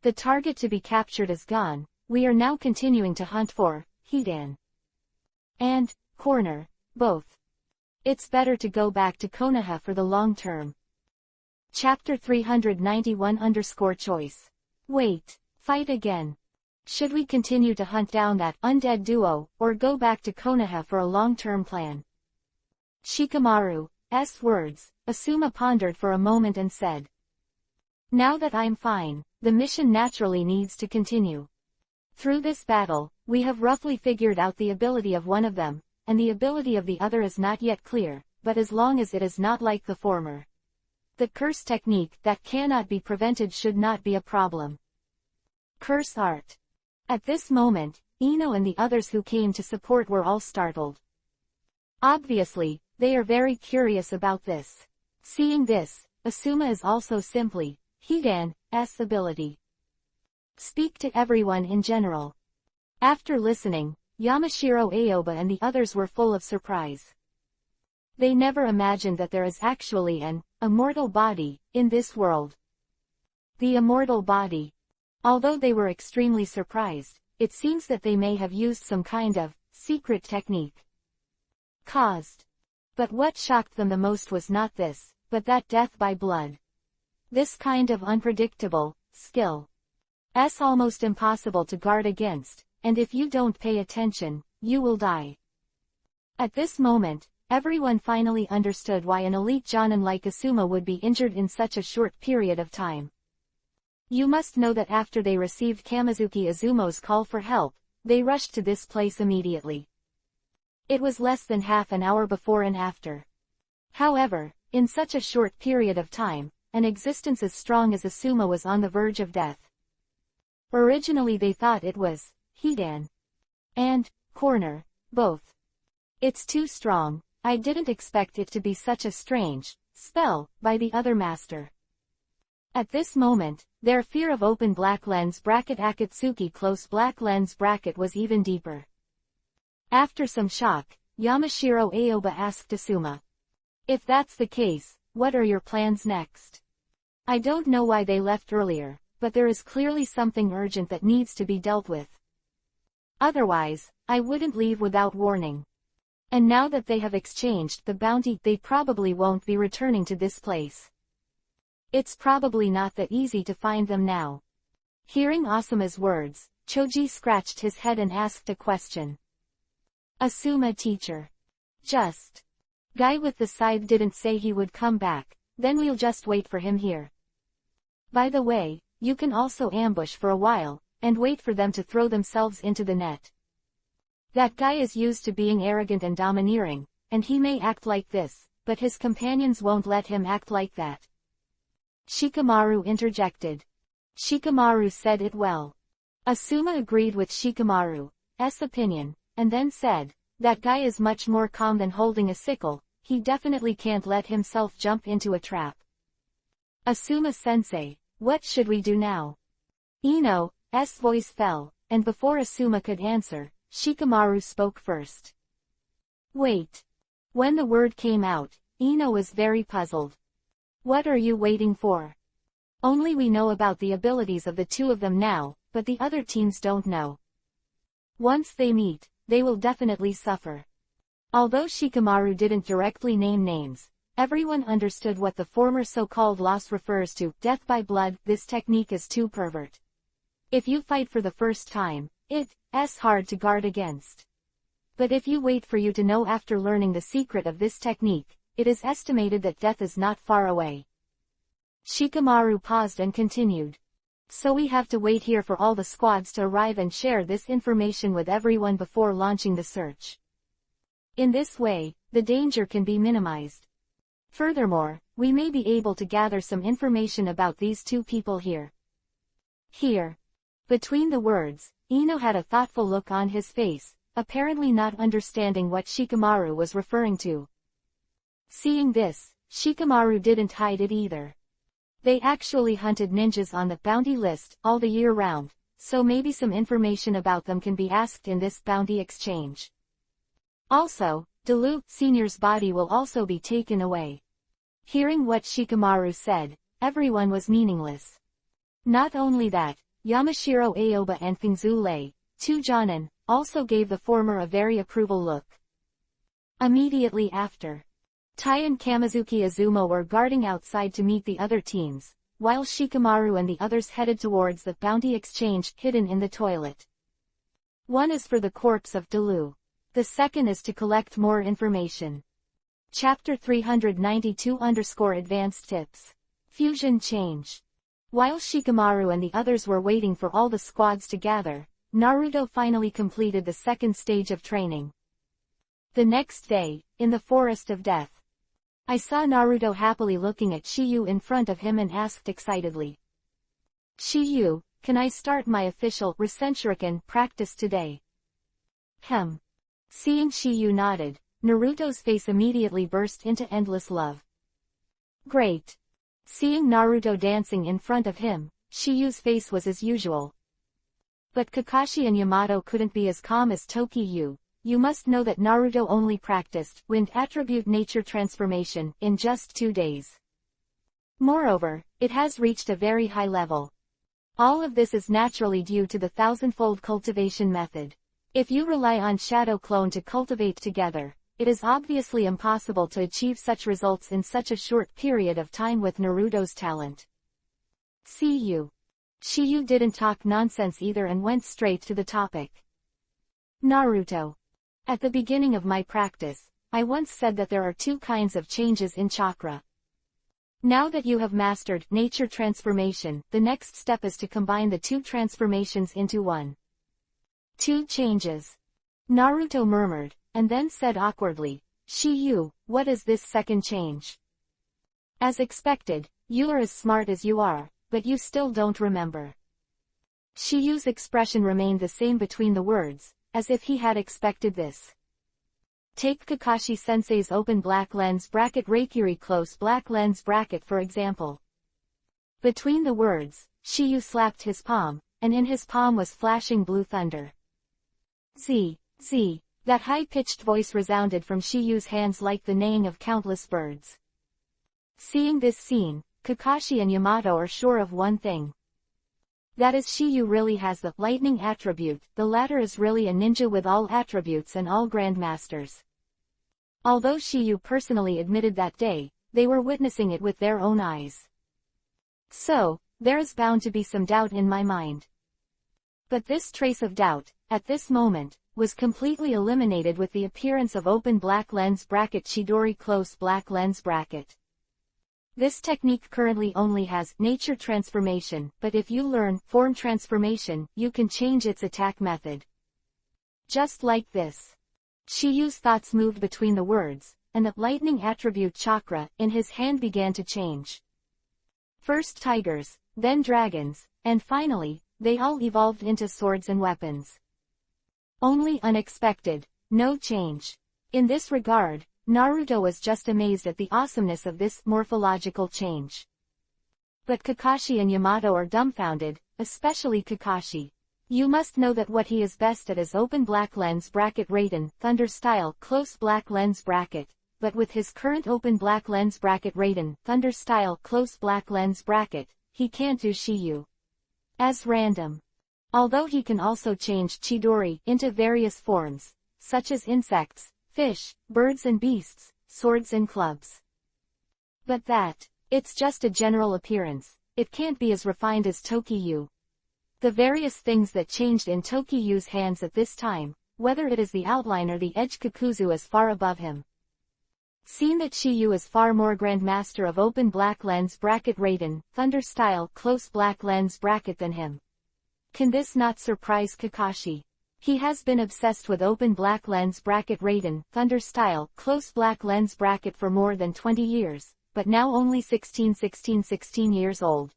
The target to be captured is gone, we are now continuing to hunt for Hidan and Corner, both. It's better to go back to Konoha for the long term. Chapter 391_choice. Wait, fight again. Should we continue to hunt down that undead duo, or go back to Konoha for a long-term plan? Shikamaru's words, Asuma pondered for a moment and said. Now that I'm fine, the mission naturally needs to continue. Through this battle, we have roughly figured out the ability of one of them, and the ability of the other is not yet clear, but as long as it is not like the former. The curse technique that cannot be prevented should not be a problem. Curse art. At this moment, Ino and the others who came to support were all startled. Obviously, they are very curious about this. Seeing this, Asuma is also simply Hidan's ability. Speak to everyone in general. After listening, Yamashiro Aoba and the others were full of surprise. They never imagined that there is actually an immortal body in this world. The immortal body. Although they were extremely surprised, it seems that they may have used some kind of secret technique. But what shocked them the most was not this, but that death by blood. This kind of unpredictable skill. Almost impossible to guard against, and if you don't pay attention, you will die. At this moment, everyone finally understood why an elite jonin like Asuma would be injured in such a short period of time. You must know that after they received Kamizuki Izumo's call for help, they rushed to this place immediately. It was less than half an hour before and after. However, in such a short period of time, an existence as strong as Asuma was on the verge of death. Originally they thought it was Hidan and Corner, both. It's too strong, I didn't expect it to be such a strange spell by the other master. At this moment, their fear of open black lens bracket Akatsuki close black lens bracket was even deeper. After some shock, Yamashiro Aoba asked Asuma. If that's the case, what are your plans next? I don't know why they left earlier, but there is clearly something urgent that needs to be dealt with. Otherwise, I wouldn't leave without warning. And now that they have exchanged the bounty, they probably won't be returning to this place. It's probably not that easy to find them now. Hearing Asuma's words, Choji scratched his head and asked a question. Asuma teacher. Just. Guy with the scythe didn't say he would come back, then we'll just wait for him here. By the way, you can also ambush for a while, and wait for them to throw themselves into the net. That guy is used to being arrogant and domineering, and he may act like this, but his companions won't let him act like that. Shikamaru interjected. Shikamaru said it well. Asuma agreed with Shikamaru's opinion, and then said, that guy is much more calm than holding a sickle, he definitely can't let himself jump into a trap. Asuma-sensei, what should we do now? Ino's voice fell, and before Asuma could answer, Shikamaru spoke first. Wait. When the word came out, Ino was very puzzled. What are you waiting for? Only we know about the abilities of the two of them now, but the other teams don't know. Once they meet, they will definitely suffer. Although Shikamaru didn't directly name names, everyone understood what the former so-called loss refers to, death by blood. This technique is too pervert. If you fight for the first time, it's hard to guard against. But if you wait for you to know after learning the secret of this technique, it is estimated that death is not far away. Shikamaru paused and continued. So we have to wait here for all the squads to arrive and share this information with everyone before launching the search. In this way, the danger can be minimized. Furthermore, we may be able to gather some information about these two people here. Here. Between the words, Ino had a thoughtful look on his face, apparently not understanding what Shikamaru was referring to. Seeing this, Shikamaru didn't hide it either. They actually hunted ninjas on the bounty list all the year round, so maybe some information about them can be asked in this bounty exchange. Also, Delu Sr.'s body will also be taken away. Hearing what Shikamaru said, everyone was meaningless. Not only that, Yamashiro Aoba and Fingzu Lei, two Jonin, also gave the former a very approval look. Immediately after, Tai and Kamizuki Azuma were guarding outside to meet the other teams, while Shikamaru and the others headed towards the bounty exchange hidden in the toilet. One is for the corpse of Delu. The second is to collect more information. Chapter 392-Advanced Tips. Fusion Change. While Shikamaru and the others were waiting for all the squads to gather, Naruto finally completed the second stage of training. The next day, in the Forest of Death, I saw Naruto happily looking at Shiyu in front of him and asked excitedly, "Shiyu, can I start my official Rasenshuriken practice today?" Seeing Shiyu nodded, Naruto's face immediately burst into endless love. Great. Seeing Naruto dancing in front of him, Shiyu's face was as usual. But Kakashi and Yamato couldn't be as calm as Tokiyu. You must know that Naruto only practiced wind attribute nature transformation in just 2 days. Moreover, it has reached a very high level. All of this is naturally due to the thousandfold cultivation method. If you rely on Shadow Clone to cultivate together, it is obviously impossible to achieve such results in such a short period of time with Naruto's talent. See you. Shiyu didn't talk nonsense either and went straight to the topic. Naruto. At the beginning of my practice, I once said that there are 2 kinds of changes in chakra. Now that you have mastered nature transformation, the next step is to combine the 2 transformations into one. 2 changes. Naruto murmured, and then said awkwardly, "Shiyu, what is this second change?" As expected, you are as smart as you are, but you still don't remember. Shiyu's expression remained the same between the words, as if he had expected this. Take Kakashi-sensei's open black lens bracket Reikiri close black lens bracket for example. Between the words, Shiyu slapped his palm, and in his palm was flashing blue thunder. Z. That high-pitched voice resounded from Shiyu's hands like the neighing of countless birds. Seeing this scene, Kakashi and Yamato are sure of one thing. That is, Shiyu really has the lightning attribute. The latter is really a ninja with all attributes and all grandmasters. Although Shiyu personally admitted that day, they were witnessing it with their own eyes. So, there is bound to be some doubt in my mind. But this trace of doubt, at this moment, was completely eliminated with the appearance of open black lens bracket Chidori close black lens bracket. This technique currently only has nature transformation, but if you learn form transformation, you can change its attack method. Just like this. Shiyu's thoughts moved between the words, and the lightning attribute chakra in his hand began to change. First tigers, then dragons, and finally, they all evolved into swords and weapons. Only unexpected, no change. In this regard, Naruto was just amazed at the awesomeness of this morphological change. But Kakashi and Yamato are dumbfounded, especially Kakashi. You must know that what he is best at is open black lens bracket Raiden, Thunder style close black lens bracket, but with his current open black lens bracket Raiden, Thunder style close black lens bracket, he can't do Shiyu as random. Although he can also change Chidori into various forms, such as insects, fish, birds and beasts, swords and clubs. But it's just a general appearance. It can't be as refined as Tokiyu. The various things that changed in Tokiyu's hands at this time, whether it is the outline or the edge Kakuzu is far above him. Seen that Shiyu is far more grandmaster of open black lens bracket Raiden, Thunder style close black lens bracket than him. Can this not surprise Kakashi? He has been obsessed with open black lens bracket Raiden, Thunder style, close black lens bracket for more than 20 years, but now only 16 years old.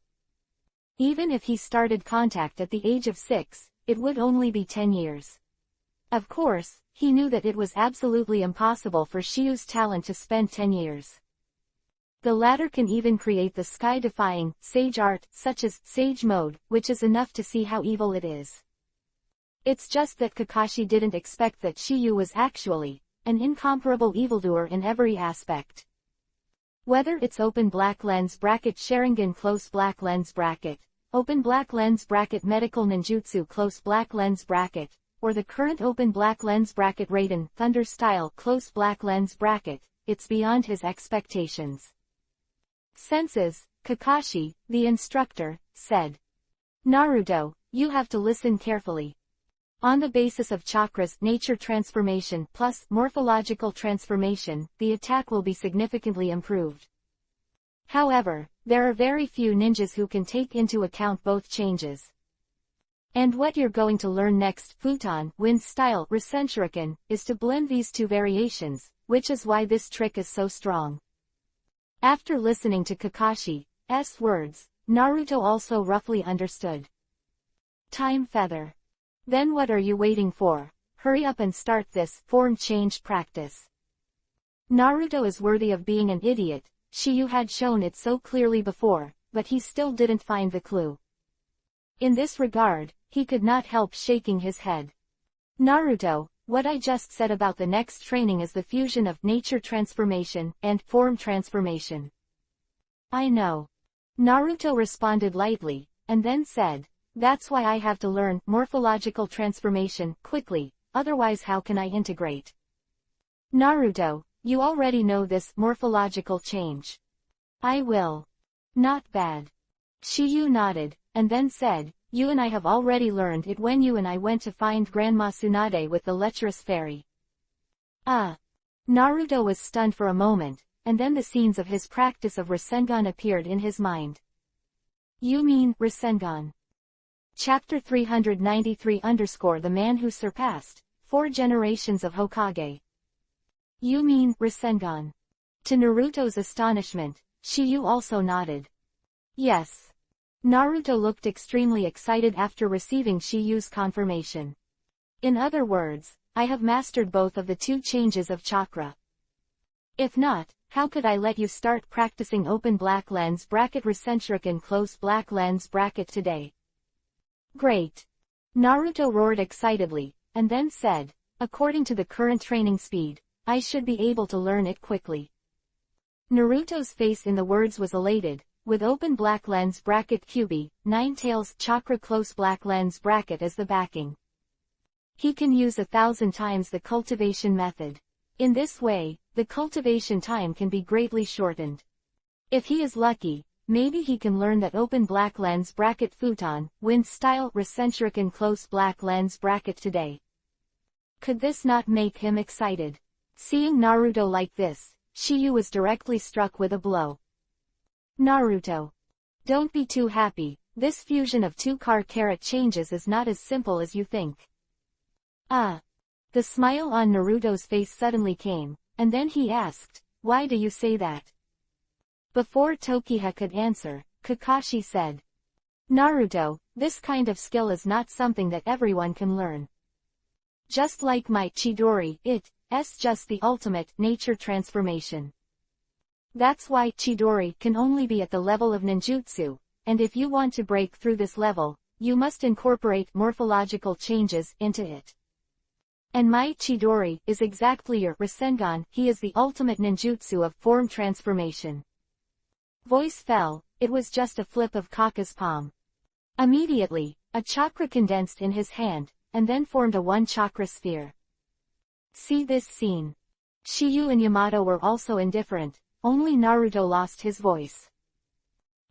Even if he started contact at the age of 6, it would only be 10 years. Of course, he knew that it was absolutely impossible for Shiyu's talent to spend 10 years. The latter can even create the sky-defying, sage art, such as Sage Mode, which is enough to see how evil it is. It's just that Kakashi didn't expect that Shiyu was actually an incomparable evildoer in every aspect. Whether it's open black lens bracket Sharingan close black lens bracket, open black lens bracket medical ninjutsu close black lens bracket, or the current open black lens bracket Raiden, Thunder style close black lens bracket, it's beyond his expectations. Senses, Kakashi, the instructor, said. Naruto, you have to listen carefully. On the basis of chakras, nature transformation plus morphological transformation, the attack will be significantly improved. However, there are very few ninjas who can take into account both changes. And what you're going to learn next, Futon, Wind Style, Rasenshuriken, is to blend these two variations, which is why this trick is so strong. After listening to Kakashi's words, Naruto also roughly understood. Time feather. Then what are you waiting for? Hurry up and start this form change practice. Naruto is worthy of being an idiot. Shiyu had shown it so clearly before, but he still didn't find the clue. In this regard, he could not help shaking his head. Naruto, what I just said about the next training is the fusion of nature transformation and form transformation. I know. Naruto responded lightly, and then said, that's why I have to learn morphological transformation quickly, otherwise how can I integrate? Naruto, you already know this morphological change. I will. Not bad. Shiyu nodded, and then said, you and I have already learned it when you and I went to find Grandma Tsunade with the lecherous fairy. Naruto was stunned for a moment, and then the scenes of his practice of Rasengan appeared in his mind. You mean, Rasengan? Chapter 393 _ The Man Who Surpassed 4 Generations of Hokage. You mean, Rasengan? To Naruto's astonishment, Shiyu also nodded. Yes. Naruto looked extremely excited after receiving Shiyu's confirmation. In other words, I have mastered both of the two changes of chakra. If not, how could I let you start practicing open black lens bracket Rasenshuriken close black lens bracket today? Great. Naruto roared excitedly, and then said, according to the current training speed, I should be able to learn it quickly. Naruto's face in the words was elated, with open black lens bracket Kyubi, 9 tails chakra close black lens bracket as the backing. He can use 1,000 times the cultivation method. In this way, the cultivation time can be greatly shortened. If he is lucky, maybe he can learn that open black lens bracket Futon, Wind Style, Rasenshuriken close black lens bracket today. Could this not make him excited? Seeing Naruto like this, Shiyu was directly struck with a blow. Naruto. Don't be too happy, this fusion of two carrot changes is not as simple as you think. The smile on Naruto's face suddenly came, and then he asked, why do you say that? Before Tokiha could answer, Kakashi said. Naruto, this kind of skill is not something that everyone can learn. Just like my Chidori, it's just the ultimate nature transformation. That's why Chidori can only be at the level of ninjutsu, and if you want to break through this level, you must incorporate morphological changes into it. And my Chidori is exactly your Rasengan, he is the ultimate ninjutsu of form transformation. Voice fell, it was just a flip of Kaka's palm. Immediately, a chakra condensed in his hand, and then formed a one-chakra sphere. See this scene. Shiyu and Yamato were also indifferent, only Naruto lost his voice.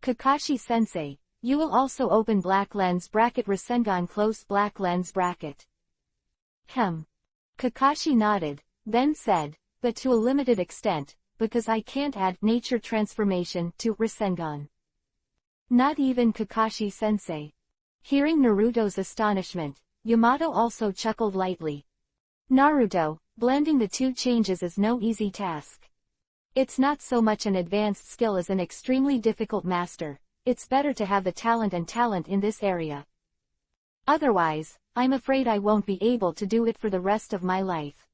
Kakashi-sensei, you will also open black lens bracket Rasengan close black lens bracket. Kakashi nodded, then said, but to a limited extent, because I can't add nature transformation to Rasengan. Not even Kakashi-sensei. Hearing Naruto's astonishment, Yamato also chuckled lightly. Naruto, blending the two changes is no easy task. It's not so much an advanced skill as an extremely difficult master. It's better to have the talent in this area. Otherwise, I'm afraid I won't be able to do it for the rest of my life.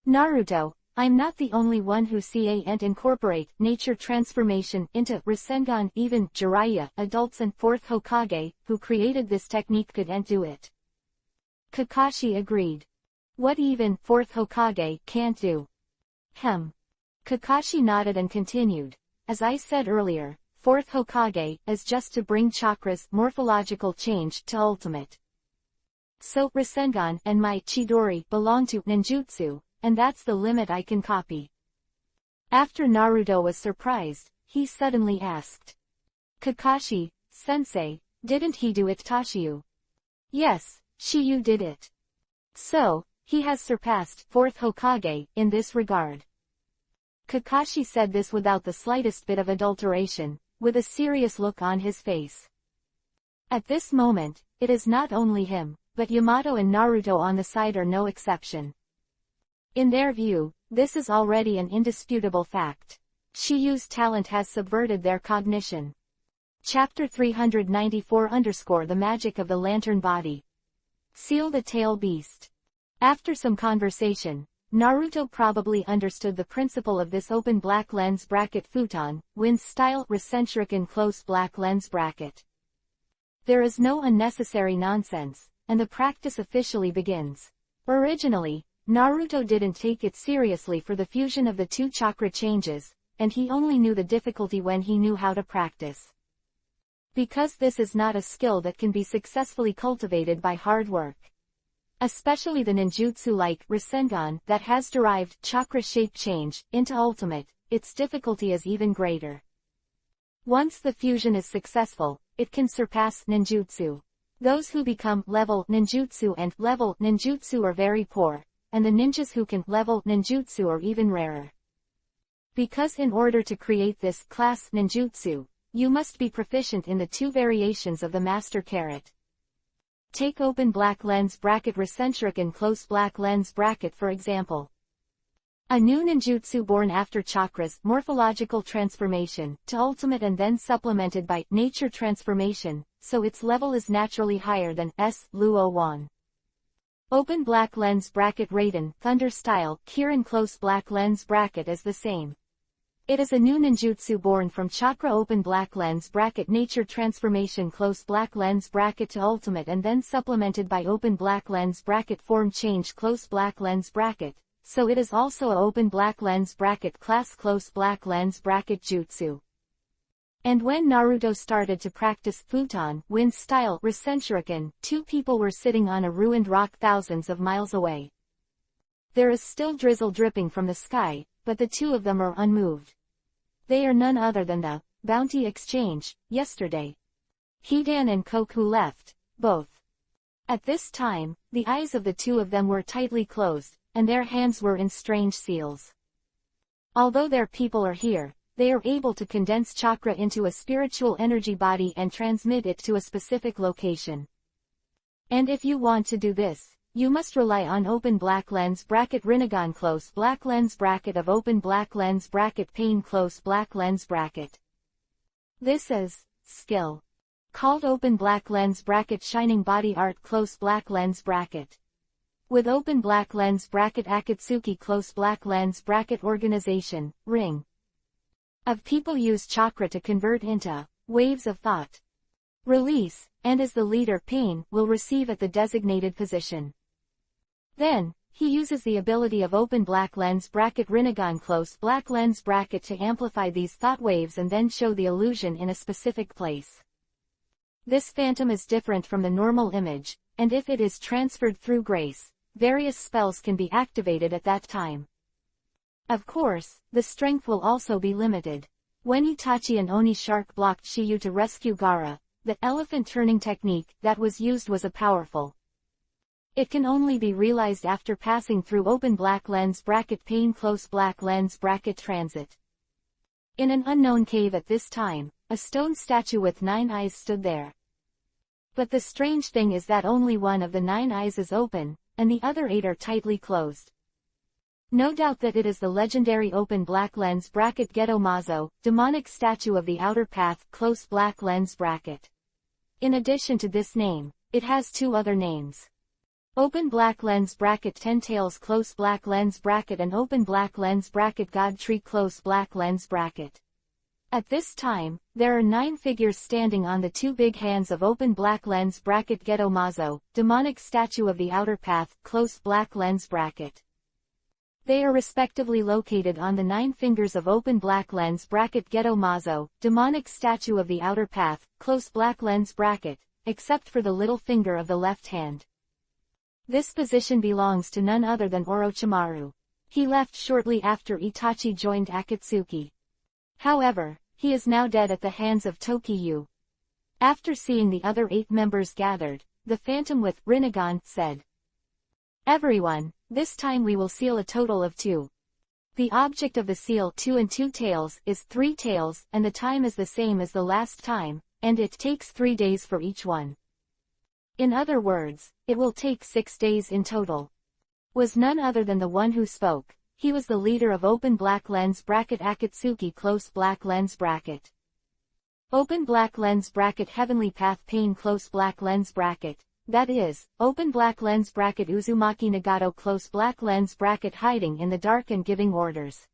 Naruto, I'm not the only one who can't incorporate nature transformation into Rasengan. Even Jiraiya, adults and 4th Hokage, who created this technique couldn't do it. Kakashi agreed. What even 4th Hokage can't do? Kakashi nodded and continued. As I said earlier, 4th Hokage is just to bring chakra's morphological change to ultimate. So Rasengan and my Chidori belong to ninjutsu, and that's the limit I can copy. After Naruto was surprised, he suddenly asked. Kakashi, sensei, didn't he do it Tashiyu? Yes, Shiyu did it. So, he has surpassed 4th Hokage in this regard. Kakashi said this without the slightest bit of adulteration, with a serious look on his face. At this moment, it is not only him, but Yamato and Naruto on the side are no exception. In their view, this is already an indisputable fact. Shiyu's talent has subverted their cognition. Chapter 394 The Magic of the Lantern Body. Seal the Tail Beast. After some conversation, Naruto probably understood the principle of this open black lens bracket futon, Win style Recentric close black lens bracket. There is no unnecessary nonsense, and the practice officially begins. Originally, Naruto didn't take it seriously for the fusion of the two chakra changes, and he only knew the difficulty when he knew how to practice. Because this is not a skill that can be successfully cultivated by hard work. Especially the ninjutsu like Rasengan that has derived chakra shape change into ultimate, its difficulty is even greater. Once the fusion is successful, it can surpass ninjutsu. Those who become level ninjutsu and level ninjutsu are very poor, and the ninjas who can level ninjutsu are even rarer. Because in order to create this class ninjutsu, you must be proficient in the two variations of the master carrot. Take open black lens bracket Recentric and close black lens bracket for example. A new ninjutsu born after chakra's morphological transformation to ultimate and then supplemented by nature transformation, so its level is naturally higher than Luo 1. Open black lens bracket Raiden Thunder style Kirin close black lens bracket is the same. It is a new ninjutsu born from chakra open black lens bracket nature transformation close black lens bracket to ultimate and then supplemented by open black lens bracket form change close black lens bracket, so it is also a open black lens bracket class close black lens bracket jutsu. And when Naruto started to practice futon Win style Recentric, two people were sitting on a ruined rock thousands of miles away. There is still drizzle dripping from the sky, but the two of them are unmoved. They are none other than the bounty exchange yesterday. Hidan and Koku left, both. At this time, the eyes of the two of them were tightly closed, and their hands were in strange seals. Although their people are here, they are able to condense chakra into a spiritual energy body and transmit it to a specific location. And if you want to do this, you must rely on open black lens bracket Rinnegan close black lens bracket of open black lens bracket Pain close black lens bracket. This is skill called open black lens bracket Shining Body Art close black lens bracket. With open black lens bracket Akatsuki close black lens bracket Organization, ring of people use chakra to convert into waves of thought. Release, and as the leader Pain will receive at the designated position. Then, he uses the ability of open black lens bracket Rinnegan close black lens bracket to amplify these thought waves and then show the illusion in a specific place. This phantom is different from the normal image, and if it is transferred through grace, various spells can be activated at that time. Of course, the strength will also be limited. When Itachi and Oni Shark blocked Shiyu to rescue Gaara, the elephant turning technique that was used was a powerful. It can only be realized after passing through open black lens bracket Pain close black lens bracket transit. In an unknown cave at this time, a stone statue with 9 eyes stood there. But the strange thing is that only one of the 9 eyes is open, and the other 8 are tightly closed. No doubt that it is the legendary open black lens bracket Geto Mazo, demonic statue of the outer path, close black lens bracket. In addition to this name, it has 2 other names. Open black lens bracket 10 tails close black lens bracket and open black lens bracket God tree close black lens bracket. At this time, there are 9 figures standing on the 2 big hands of open black lens bracket Geto Mazo, demonic statue of the outer path, close black lens bracket. They are respectively located on the 9 fingers of open black lens bracket Geto Mazo, demonic statue of the outer path, close black lens bracket, except for the little finger of the left hand. This position belongs to none other than Orochimaru. He left shortly after Itachi joined Akatsuki. However, he is now dead at the hands of Tokiyu. After seeing the other 8 members gathered, the Phantom with Rinnegan said, "Everyone, this time we will seal a total of 2. The object of the seal 2 and 2 tails is 3 tails, and the time is the same as the last time, and it takes 3 days for each one. In other words, it will take 6 days in total." Was none other than the one who spoke. He was the leader of open black lens bracket Akatsuki close black lens bracket. Open black lens bracket Heavenly Path Pain close black lens bracket. That is, open black lens bracket Uzumaki Nagato close black lens bracket hiding in the dark and giving orders.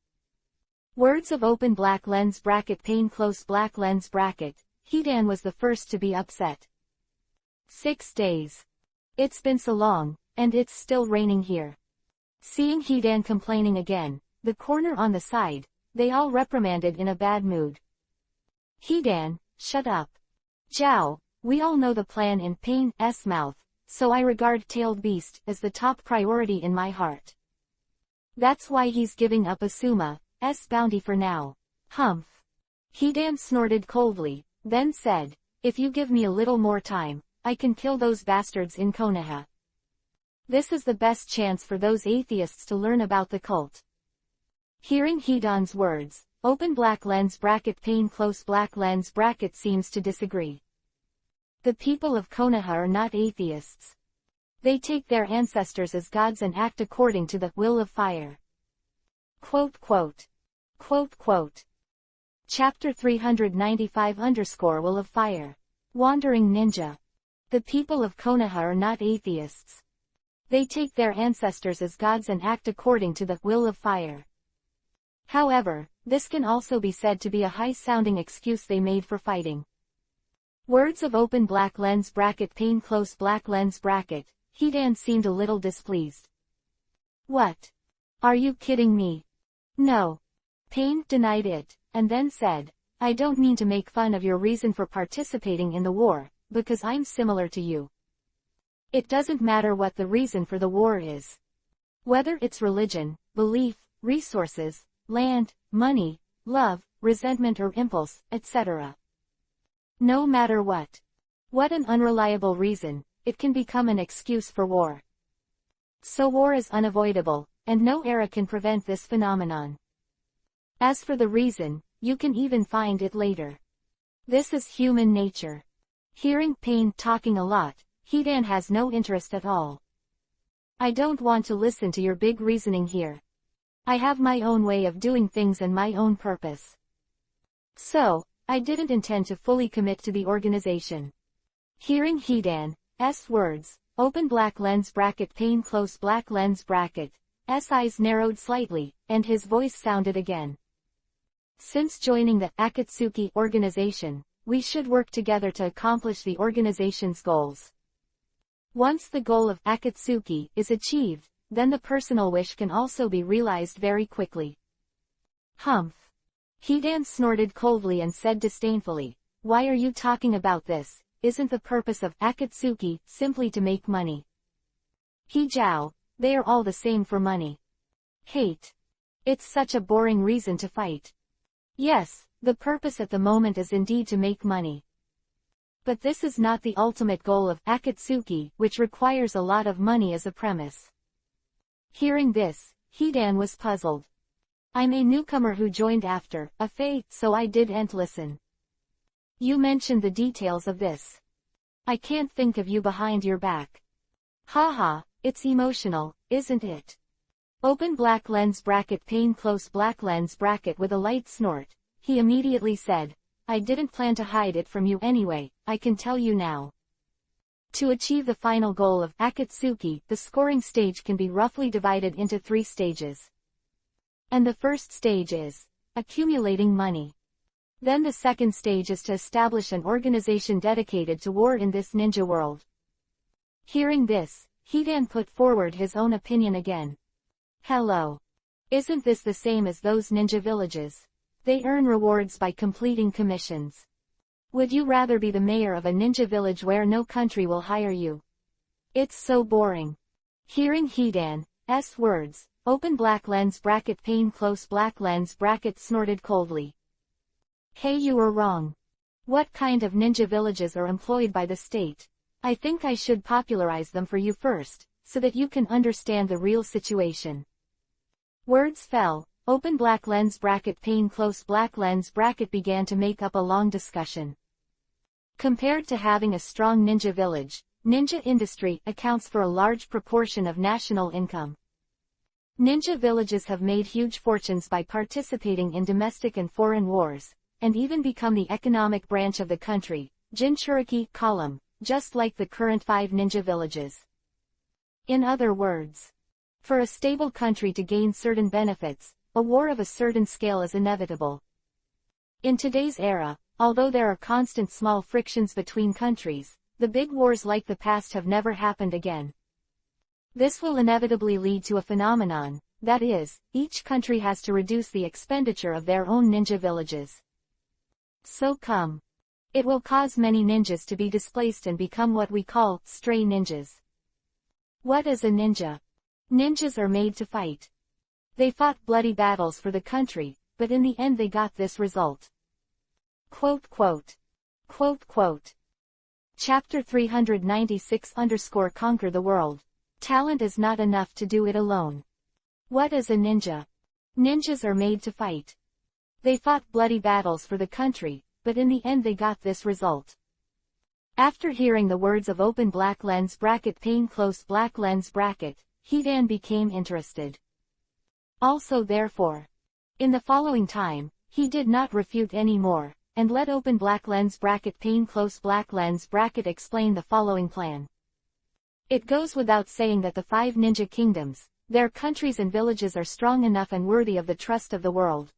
Words of open black lens bracket Pain close black lens bracket. Hidan was the first to be upset. 6 days. It's been so long, and it's still raining here. Seeing Hidan complaining again, the corner on the side, they all reprimanded in a bad mood. "Hidan, shut up. Jiao, we all know the plan in Pain's mouth, so I regard Tailed Beast as the top priority in my heart. That's why he's giving up Asuma's bounty for now." "Humph." Hidan snorted coldly, then said, "If you give me a little more time, I can kill those bastards in Konoha. This is the best chance for those atheists to learn about the cult." Hearing Hidan's words, open black lens bracket Pain close black lens bracket seems to disagree. The people of Konoha are not atheists. They take their ancestors as gods and act according to the will of fire. Quote quote. Quote quote. Chapter 395_Will of Fire. Wandering Ninja. The people of Konoha are not atheists. They take their ancestors as gods and act according to the will of fire. However, this can also be said to be a high-sounding excuse they made for fighting. Words of open black lens bracket Pain close black lens bracket. Hidan seemed a little displeased. "What? Are you kidding me?" "No." Pain denied it, and then said, "I don't mean to make fun of your reason for participating in the war, because I'm similar to you. It doesn't matter what the reason for the war is. Whether it's religion, belief, resources, land, money, love, resentment or impulse, etc. No matter what. What an unreliable reason, it can become an excuse for war. So war is unavoidable, and no era can prevent this phenomenon. As for the reason, you can even find it later. This is human nature." Hearing Pain talking a lot, Hidan has no interest at all. "I don't want to listen to your big reasoning here. I have my own way of doing things and my own purpose. So, I didn't intend to fully commit to the organization." Hearing Hidan's words, open black lens bracket Pain close black lens bracket, S eyes narrowed slightly, and his voice sounded again. "Since joining the Akatsuki organization, we should work together to accomplish the organization's goals. Once the goal of Akatsuki is achieved, then the personal wish can also be realized very quickly." "Humph." Hidan snorted coldly and said disdainfully, "Why are you talking about this? Isn't the purpose of Akatsuki simply to make money?" "Jiao, they are all the same for money. Hate. It's such a boring reason to fight. Yes, the purpose at the moment is indeed to make money. But this is not the ultimate goal of Akatsuki, which requires a lot of money as a premise." Hearing this, Hidan was puzzled. "I'm a newcomer who joined after a fate, so I didn't listen. You mentioned the details of this." I can't think of you behind your back. Haha, it's emotional, isn't it? Open black lens bracket pane close black lens bracket with a light snort, he immediately said, I didn't plan to hide it from you anyway, I can tell you now. To achieve the final goal of Akatsuki, the scoring stage can be roughly divided into 3 stages. And the first stage is accumulating money. Then the second stage is to establish an organization dedicated to war in this ninja world. Hearing this, Hidan put forward his own opinion again. Hello. Isn't this the same as those ninja villages? They earn rewards by completing commissions. Would you rather be the mayor of a ninja village where no country will hire you? It's so boring. Hearing Hidan's words, open black lens bracket pane close black lens bracket snorted coldly. Hey, you are wrong. What kind of ninja villages are employed by the state? I think I should popularize them for you first, so that you can understand the real situation. Words fell, open black lens bracket pane close black lens bracket began to make up a long discussion. Compared to having a strong ninja village, ninja industry accounts for a large proportion of national income. Ninja villages have made huge fortunes by participating in domestic and foreign wars, and even become the economic branch of the country, Jinchuriki column, just like the current 5 ninja villages. In other words, for a stable country to gain certain benefits, a war of a certain scale is inevitable. In today's era, although there are constant small frictions between countries, the big wars like the past have never happened again. This will inevitably lead to a phenomenon, that is, each country has to reduce the expenditure of their own ninja villages. It will cause many ninjas to be displaced and become what we call stray ninjas. What is a ninja? Ninjas are made to fight. They fought bloody battles for the country, but in the end they got this result. Quote quote. Quote quote. Chapter 396 Conquer the world. Talent is not enough to do it alone. What is a ninja? Ninjas are made to fight. They fought bloody battles for the country, but in the end they got this result. After hearing the words of open black lens bracket pane close black lens bracket, Hidan became interested. Also therefore, in the following time, he did not refute any more, and let open black lens bracket pane close black lens bracket explain the following plan. It goes without saying that the 5 ninja kingdoms, their countries and villages are strong enough and worthy of the trust of the world.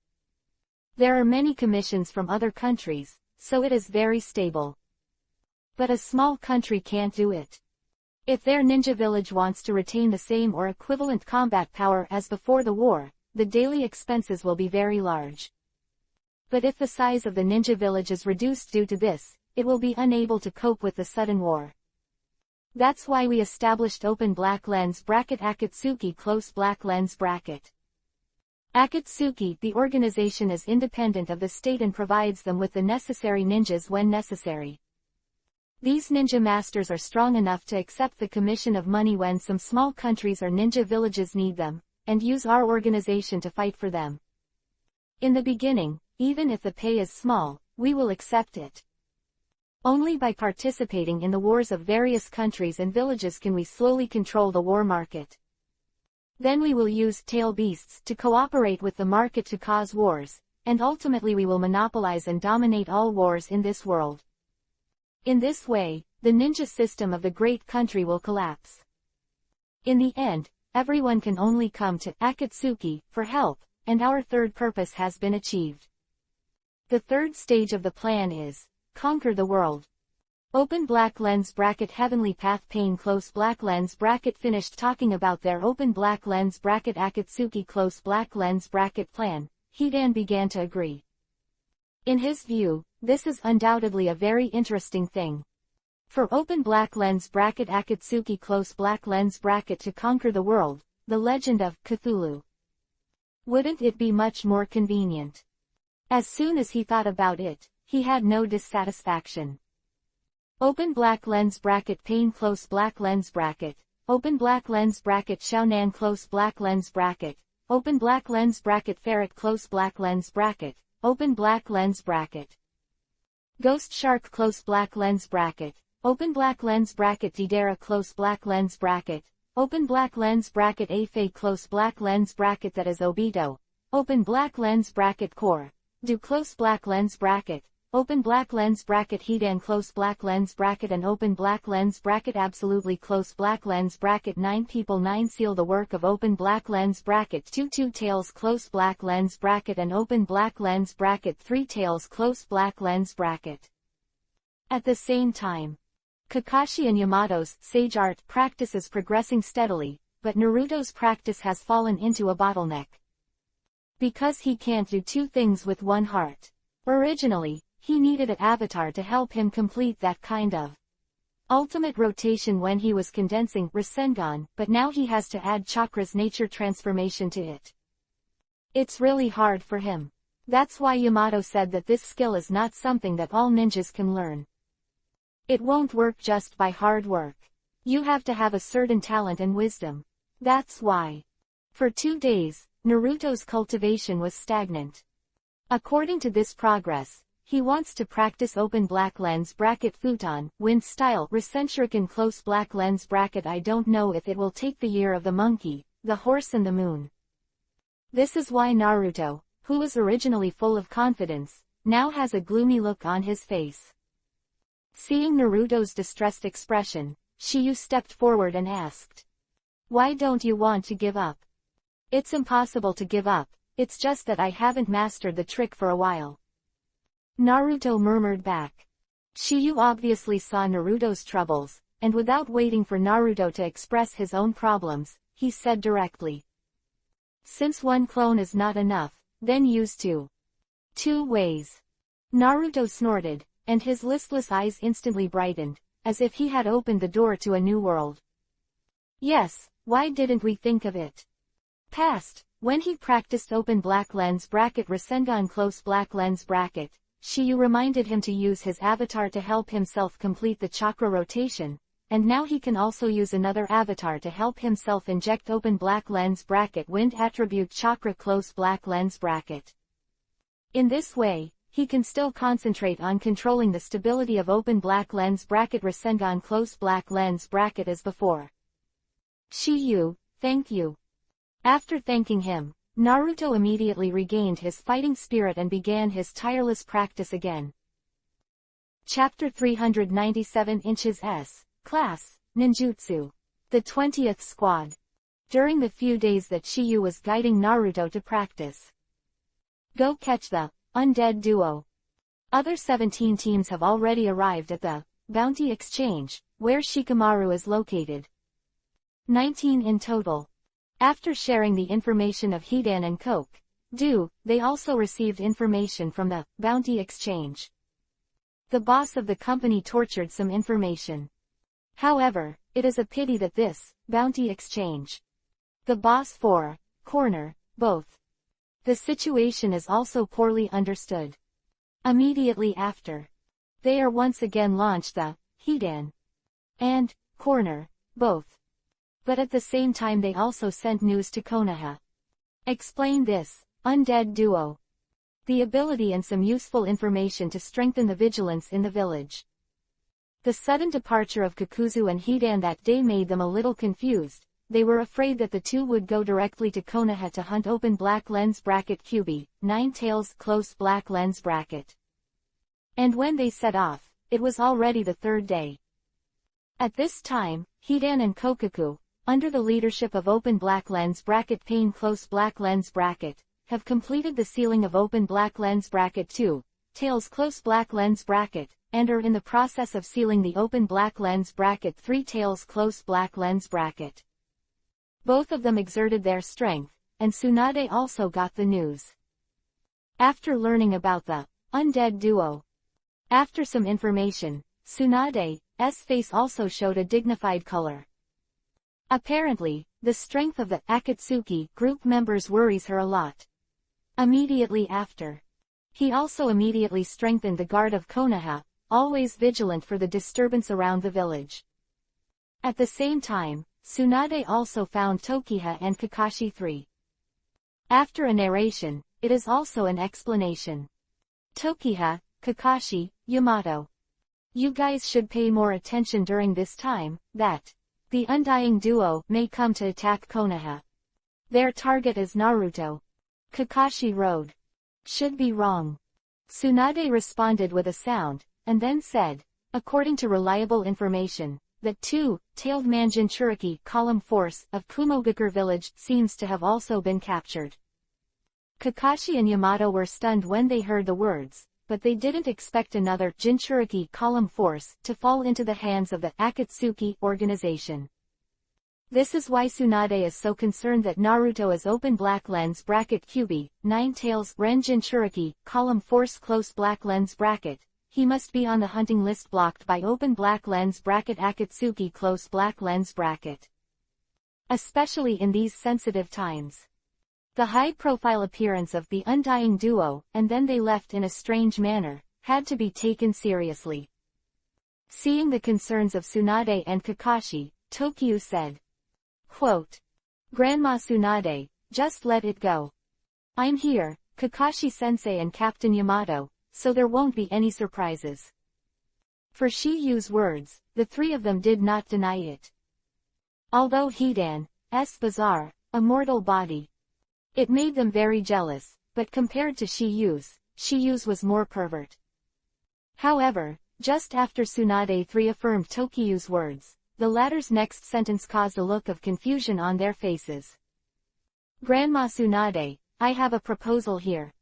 There are many commissions from other countries, so it is very stable. But a small country can't do it. If their ninja village wants to retain the same or equivalent combat power as before the war, the daily expenses will be very large. But if the size of the ninja village is reduced due to this, it will be unable to cope with the sudden war. That's why we established open black lens bracket Akatsuki close black lens bracket. Akatsuki, the organization, is independent of the state and provides them with the necessary ninjas when necessary. These ninja masters are strong enough to accept the commission of money when some small countries or ninja villages need them, and use our organization to fight for them. In the beginning, even if the pay is small, we will accept it. Only by participating in the wars of various countries and villages can we slowly control the war market. Then we will use tail beasts to cooperate with the market to cause wars, and ultimately we will monopolize and dominate all wars in this world. In this way, the ninja system of the great country will collapse. In the end, everyone can only come to Akatsuki for help, and our third purpose has been achieved. The third stage of the plan is conquer the world. Open black lens bracket heavenly path pane close black lens bracket finished talking about their open black lens bracket Akatsuki close black lens bracket plan. Hidan began to agree. In his view, this is undoubtedly a very interesting thing. For open black lens bracket Akatsuki close black lens bracket to conquer the world, the legend of Cthulhu. Wouldn't it be much more convenient? As soon as he thought about it, he had no dissatisfaction. Open black lens bracket pane close black lens bracket, open black lens bracket Xiaonan close black lens bracket, open black lens bracket ferret close black lens bracket, open black lens bracket. Ghost shark close black lens bracket, open black lens bracket Didera close black lens bracket, open black lens bracket Afe close black lens bracket that is Obito, open black lens bracket Core, do close black lens bracket, open black lens bracket Hidan close black lens bracket and open black lens bracket absolutely close black lens bracket 9 people 9 seal the work of open black lens bracket 2 tails close black lens bracket and open black lens bracket 3 tails close black lens bracket. At the same time, Kakashi and Yamato's sage art practice is progressing steadily, but Naruto's practice has fallen into a bottleneck. Because he can't do two things with one heart. Originally, he needed an avatar to help him complete that kind of ultimate rotation when he was condensing Rasengan, but now he has to add Chakra's nature transformation to it. It's really hard for him. That's why Yamato said that this skill is not something that all ninjas can learn. It won't work just by hard work. You have to have a certain talent and wisdom. That's why. For 2 days, Naruto's cultivation was stagnant. According to this progress, he wants to practice open black lens bracket futon, wind style, Rasenshuriken close black lens bracket. I don't know if it will take the year of the monkey, the horse and the moon. This is why Naruto, who was originally full of confidence, now has a gloomy look on his face. Seeing Naruto's distressed expression, Shiyu stepped forward and asked, "Why don't you want to give up?" "It's impossible to give up, it's just that I haven't mastered the trick for a while," Naruto murmured back. Shiyu obviously saw Naruto's troubles, and without waiting for Naruto to express his own problems, he said directly, "Since one clone is not enough, then use two ways." Naruto snorted, and his listless eyes instantly brightened, as if he had opened the door to a new world. Yes, why didn't we think of it? Past, when he practiced open black lens bracket Rasengan close black lens bracket, Shiyu reminded him to use his avatar to help himself complete the chakra rotation, and now he can also use another avatar to help himself inject open black lens bracket wind attribute chakra close black lens bracket. In this way, he can still concentrate on controlling the stability of open black lens bracket Rasengan close black lens bracket as before. "Shiyu, thank you." After thanking him, Naruto immediately regained his fighting spirit and began his tireless practice again. Chapter 397 Inches S. Class, Ninjutsu. The 20th Squad. During the few days that Shiyu was guiding Naruto to practice, go catch the undead duo. Other 17 teams have already arrived at the Bounty Exchange, where Shikamaru is located. 19 in total. After sharing the information of Hidan and Koke, they also received information from the Bounty Exchange. The boss of the company tortured some information. However, it is a pity that this Bounty Exchange, the boss for corner, both. The situation is also poorly understood. Immediately after, they are once again launched the Hidan and corner, both. But at the same time they also sent news to Konoha. Explain this undead duo. The ability and some useful information to strengthen the vigilance in the village. The sudden departure of Kakuzu and Hidan that day made them a little confused. They were afraid that the two would go directly to Konoha to hunt open black lens bracket Kyubi, 9 tails close black lens bracket. And when they set off, it was already the 3rd day. At this time, Hidan and Kokaku, under the leadership of open black lens bracket Pain close black lens bracket, have completed the sealing of open black lens bracket 2, tails close black lens bracket, and are in the process of sealing the open black lens bracket 3 tails close black lens bracket. Both of them exerted their strength, and Tsunade also got the news. After learning about the undead duo, after some information, Tsunade's face also showed a dignified color. Apparently, the strength of the Akatsuki group members worries her a lot. Immediately after, he also immediately strengthened the guard of Konoha, always vigilant for the disturbance around the village. At the same time, Tsunade also found Tokiha and Kakashi 3. After a narration, it is also an explanation. Tokiha, Kakashi, Yamato. You guys should pay more attention during this time, that the undying duo may come to attack Konoha. Their target is Naruto. Kakashi wrote. Should be wrong. Tsunade responded with a sound, and then said, according to reliable information, that two-tailed Manjinchuriki column force of Kumogakure village seems to have also been captured. Kakashi and Yamato were stunned when they heard the words, but they didn't expect another Jinchuriki column force to fall into the hands of the Akatsuki organization. This is why Tsunade is so concerned that Naruto is open black lens bracket QB, 9 tails Ren Jinchuriki column force close black lens bracket. He must be on the hunting list blocked by open black lens bracket Akatsuki close black lens bracket. Especially in these sensitive times. The high-profile appearance of the undying duo, and then they left in a strange manner, had to be taken seriously. Seeing the concerns of Tsunade and Kakashi, Tokyu said, quote, Grandma Tsunade, just let it go. I'm here, Kakashi-sensei and Captain Yamato, so there won't be any surprises. For Shiyu's words, the three of them did not deny it. Although Hidan's bizarre, immortal body, it made them very jealous, but compared to Shiyu's was more pervert. However, just after Tsunade reaffirmed Tokyu's words, the latter's next sentence caused a look of confusion on their faces. Grandma Tsunade, I have a proposal here.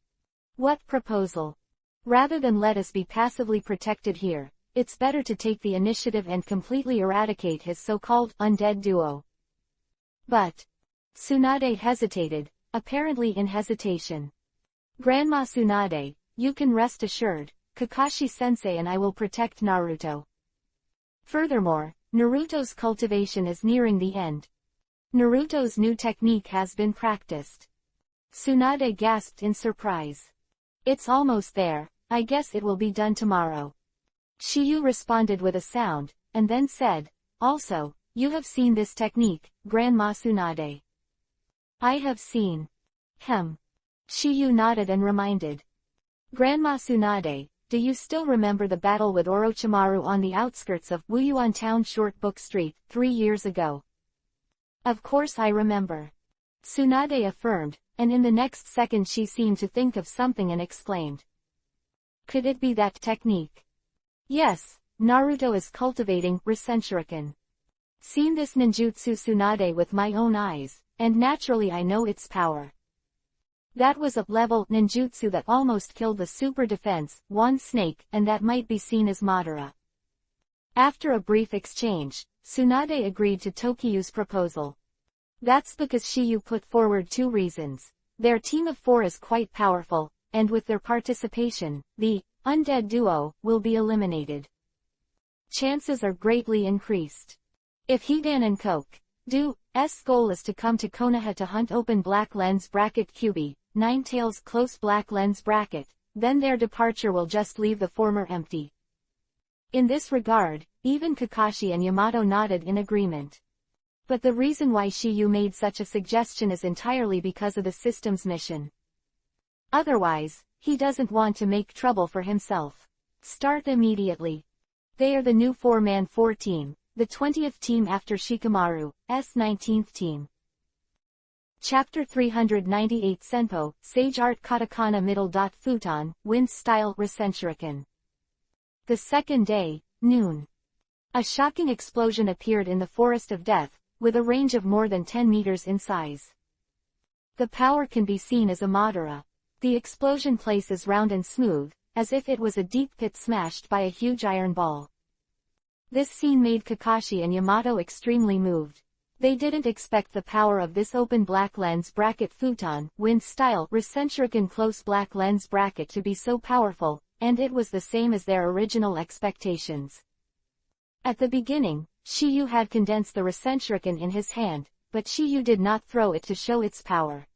What proposal? Rather than let us be passively protected here, it's better to take the initiative and completely eradicate his so-called undead duo. But Tsunade hesitated, apparently in hesitation. Grandma Tsunade, you can rest assured, Kakashi-sensei and I will protect Naruto. Furthermore, Naruto's cultivation is nearing the end. Naruto's new technique has been practiced. Tsunade gasped in surprise. It's almost there, I guess it will be done tomorrow. Shiyu responded with a sound, and then said, also, you have seen this technique, Grandma Tsunade. I have seen. Shiyu nodded and reminded. Grandma Tsunade, do you still remember the battle with Orochimaru on the outskirts of Wuyuan Town Short Book Street, 3 years ago? Of course I remember. Tsunade affirmed, and in the next second she seemed to think of something and exclaimed. Could it be that technique? Yes, Naruto is cultivating Rasenshuriken. Seen this ninjutsu Tsunade with my own eyes, and naturally I know its power. That was a level ninjutsu that almost killed the super defense, one snake, and that might be seen as Madara. After a brief exchange, Tsunade agreed to Tokyu's proposal. That's because Shiyu put forward 2 reasons. Their team of 4 is quite powerful, and with their participation, the undead duo will be eliminated. Chances are greatly increased. If Hidan and Koku's goal is to come to Konoha to hunt open black lens bracket QB, 9 tails close black lens bracket, then their departure will just leave the former empty. In this regard, even Kakashi and Yamato nodded in agreement. But the reason why Shiyu made such a suggestion is entirely because of the system's mission. Otherwise, he doesn't want to make trouble for himself. Start immediately. They are the new 4-man 4 team, the 20th team after Shikamaru's 19th team. Chapter 398 Senpo, Sage Art Katakana Middle dot Futon, Wind Style Rasenshuriken. The second day, noon. A shocking explosion appeared in the Forest of Death, with a range of more than 10 meters in size. The power can be seen as a Madara. The explosion place is round and smooth, as if it was a deep pit smashed by a huge iron ball. This scene made Kakashi and Yamato extremely moved. They didn't expect the power of this open black lens bracket futon, wind style Rasenshuriken close black lens bracket to be so powerful, and it was the same as their original expectations. At the beginning, Shiyu had condensed the Rasenshuriken in his hand, but Shiyu did not throw it to show its power.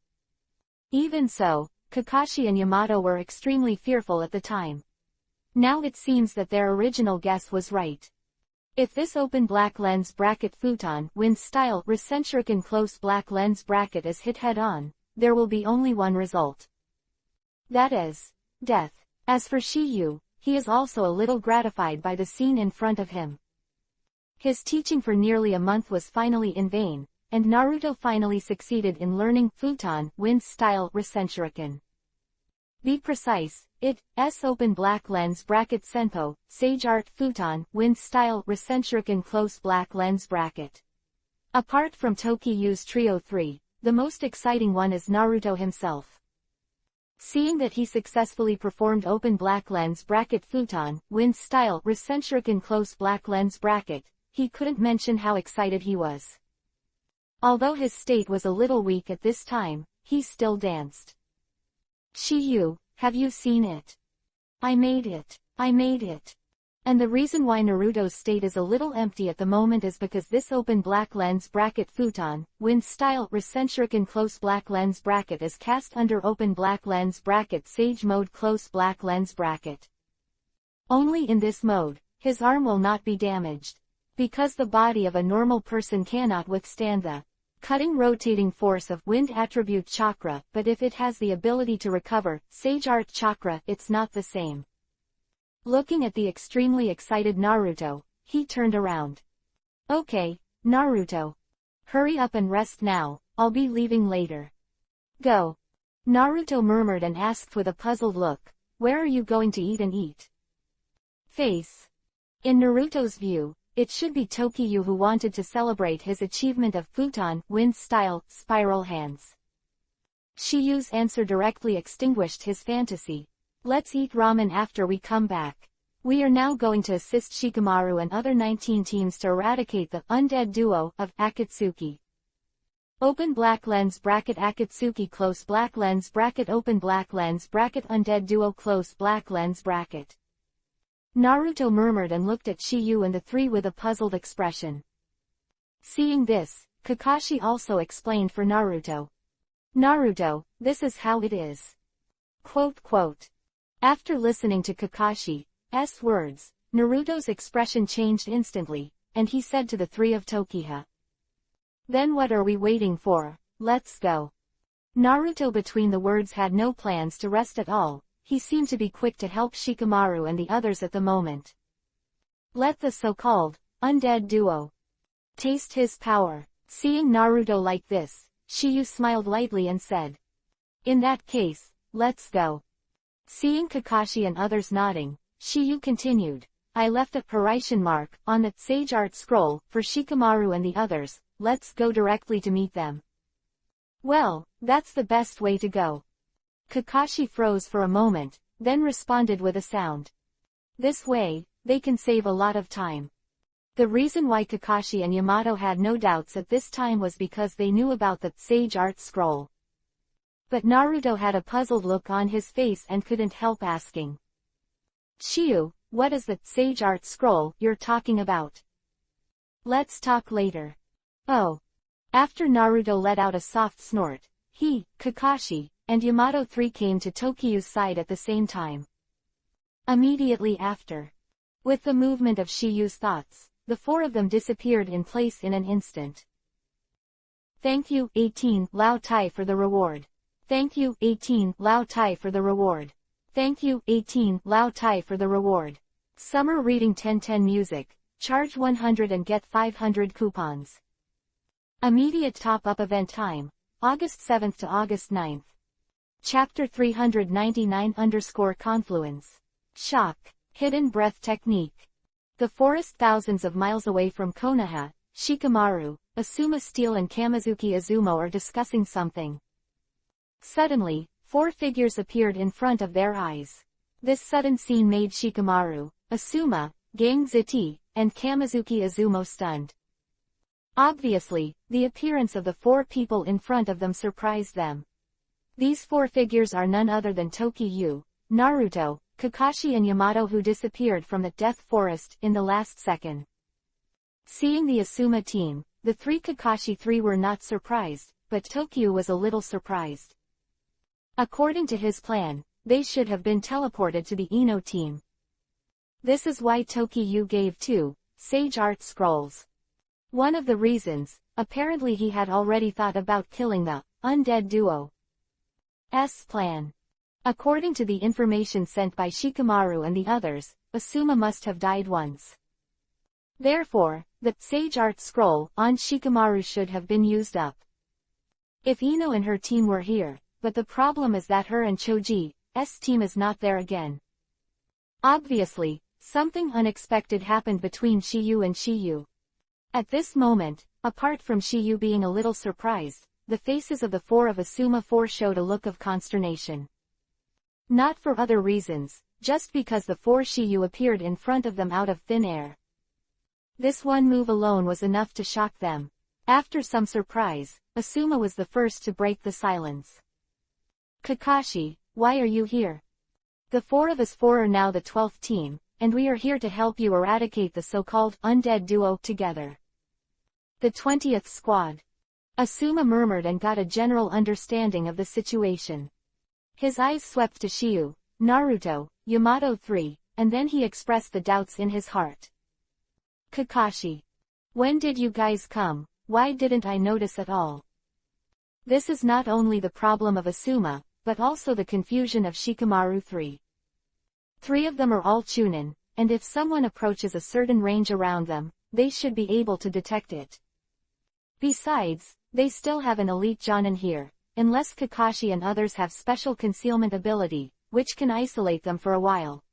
Even so, Kakashi and Yamato were extremely fearful at the time. Now it seems that their original guess was right. If this open black lens bracket futon wind style Rasenshuriken close black lens bracket is hit head-on, there will be only one result. That is, death. As for Shiyu, he is also a little gratified by the scene in front of him. His teaching for nearly a month was finally in vain, and Naruto finally succeeded in learning Futon Wind Style Rasenshuriken. Be precise, it's open black lens bracket Senpo, Sage Art Futon Wind Style Rasenshuriken close black lens bracket. Apart from Tokiyu's Trio 3, the most exciting one is Naruto himself. Seeing that he successfully performed open black lens bracket Futon Wind Style Rasenshuriken close black lens bracket, he couldn't mention how excited he was. Although his state was a little weak at this time, he still danced. Shiyu, have you seen it? I made it. I made it. And the reason why Naruto's state is a little empty at the moment is because this open black lens bracket Futon Wind Style Rasenshuriken close black lens bracket is cast under open black lens bracket Sage mode close black lens bracket. Only in this mode, his arm will not be damaged. Because the body of a normal person cannot withstand the cutting rotating force of wind attribute chakra, but if it has the ability to recover Sage Art chakra, it's not the same. Looking at the extremely excited Naruto, he turned around. Okay, Naruto. Hurry up and rest now, I'll be leaving later. Go. Naruto murmured and asked with a puzzled look, where are you going to eat and eat? Face. In Naruto's view, it should be Tokiyu who wanted to celebrate his achievement of Futon Wind Style Spiral Hands. Shiyu's answer directly extinguished his fantasy. Let's eat ramen after we come back. We are now going to assist Shikamaru and other 19 teams to eradicate the undead duo of Akatsuki. Open black lens bracket Akatsuki close black lens bracket open black lens bracket undead duo close black lens bracket. Naruto murmured and looked at Shiyu and the three with a puzzled expression. Seeing this, Kakashi also explained for Naruto. Naruto, this is how it is. Quote quote. After listening to Kakashi's words, Naruto's expression changed instantly, and he said to the three of Tokiha. Then what are we waiting for? Let's go. Naruto between the words had no plans to rest at all, he seemed to be quick to help Shikamaru and the others at the moment. Let the so-called undead duo taste his power. Seeing Naruto like this, Shiyu smiled lightly and said. In that case, let's go. Seeing Kakashi and others nodding, Shiyu continued, I left a Parishan mark on that Sage Art scroll for Shikamaru and the others, let's go directly to meet them. Well, that's the best way to go. Kakashi froze for a moment, then responded with a sound. This way, they can save a lot of time. The reason why Kakashi and Yamato had no doubts at this time was because they knew about the Sage Art scroll. But Naruto had a puzzled look on his face and couldn't help asking. Shiyu, what is the Sage Art scroll you're talking about? Let's talk later. Oh. After Naruto let out a soft snort, he, Kakashi, and Yamato 3 came to Tokiyu's side at the same time. Immediately after. With the movement of Shiyu's thoughts, the four of them disappeared in place in an instant. Thank you, 18 Lao Tai for the reward. Thank you, 18 Lao Tai for the reward. Thank you, 18 Lao Tai for the reward. Summer Reading 1010 Music, charge 100 and get 500 coupons. Immediate top-up event time, August 7th to August 9th. Chapter 399_Confluence. Shock, Hidden Breath Technique. The forest thousands of miles away from Konoha, Shikamaru, Asuma Steel and Kamizuki Izumo are discussing something. Suddenly, four figures appeared in front of their eyes. This sudden scene made Shikamaru, Asuma, Gang Ziti, and Kamizuki Izumo stunned. Obviously, the appearance of the four people in front of them surprised them. These four figures are none other than Tokiyu, Naruto, Kakashi and Yamato, who disappeared from the Death Forest in the last second. Seeing the Asuma team, the three Kakashi 3 were not surprised, but Tokiyu was a little surprised. According to his plan, they should have been teleported to the Ino team. This is why Tokiyu gave 2 Sage Art Scrolls. One of the reasons, apparently he had already thought about killing the undead duo's plan. According to the information sent by Shikamaru and the others, Asuma must have died once. Therefore, the Sage Art Scroll on Shikamaru should have been used up. If Ino and her team were here, but the problem is that her and Choji's team is not there again. Obviously, something unexpected happened between Shiyu and Shiyu. At this moment, apart from Shiyu being a little surprised, the faces of the four of Asuma showed a look of consternation. Not for other reasons, just because the four Shiyu appeared in front of them out of thin air. This one move alone was enough to shock them. After some surprise, Asuma was the first to break the silence. Kakashi, why are you here? The four of us are now the 12th team, and we are here to help you eradicate the so-called undead duo together. The 20th squad. Asuma murmured and got a general understanding of the situation. His eyes swept to Shiyu, Naruto, Yamato 3, and then he expressed the doubts in his heart. Kakashi. When did you guys come? Why didn't I notice at all? This is not only the problem of Asuma, but also the confusion of Shikamaru 3. Three of them are all Chunin, and if someone approaches a certain range around them, they should be able to detect it. Besides, they still have an elite Jonin here, unless Kakashi and others have special concealment ability, which can isolate them for a while.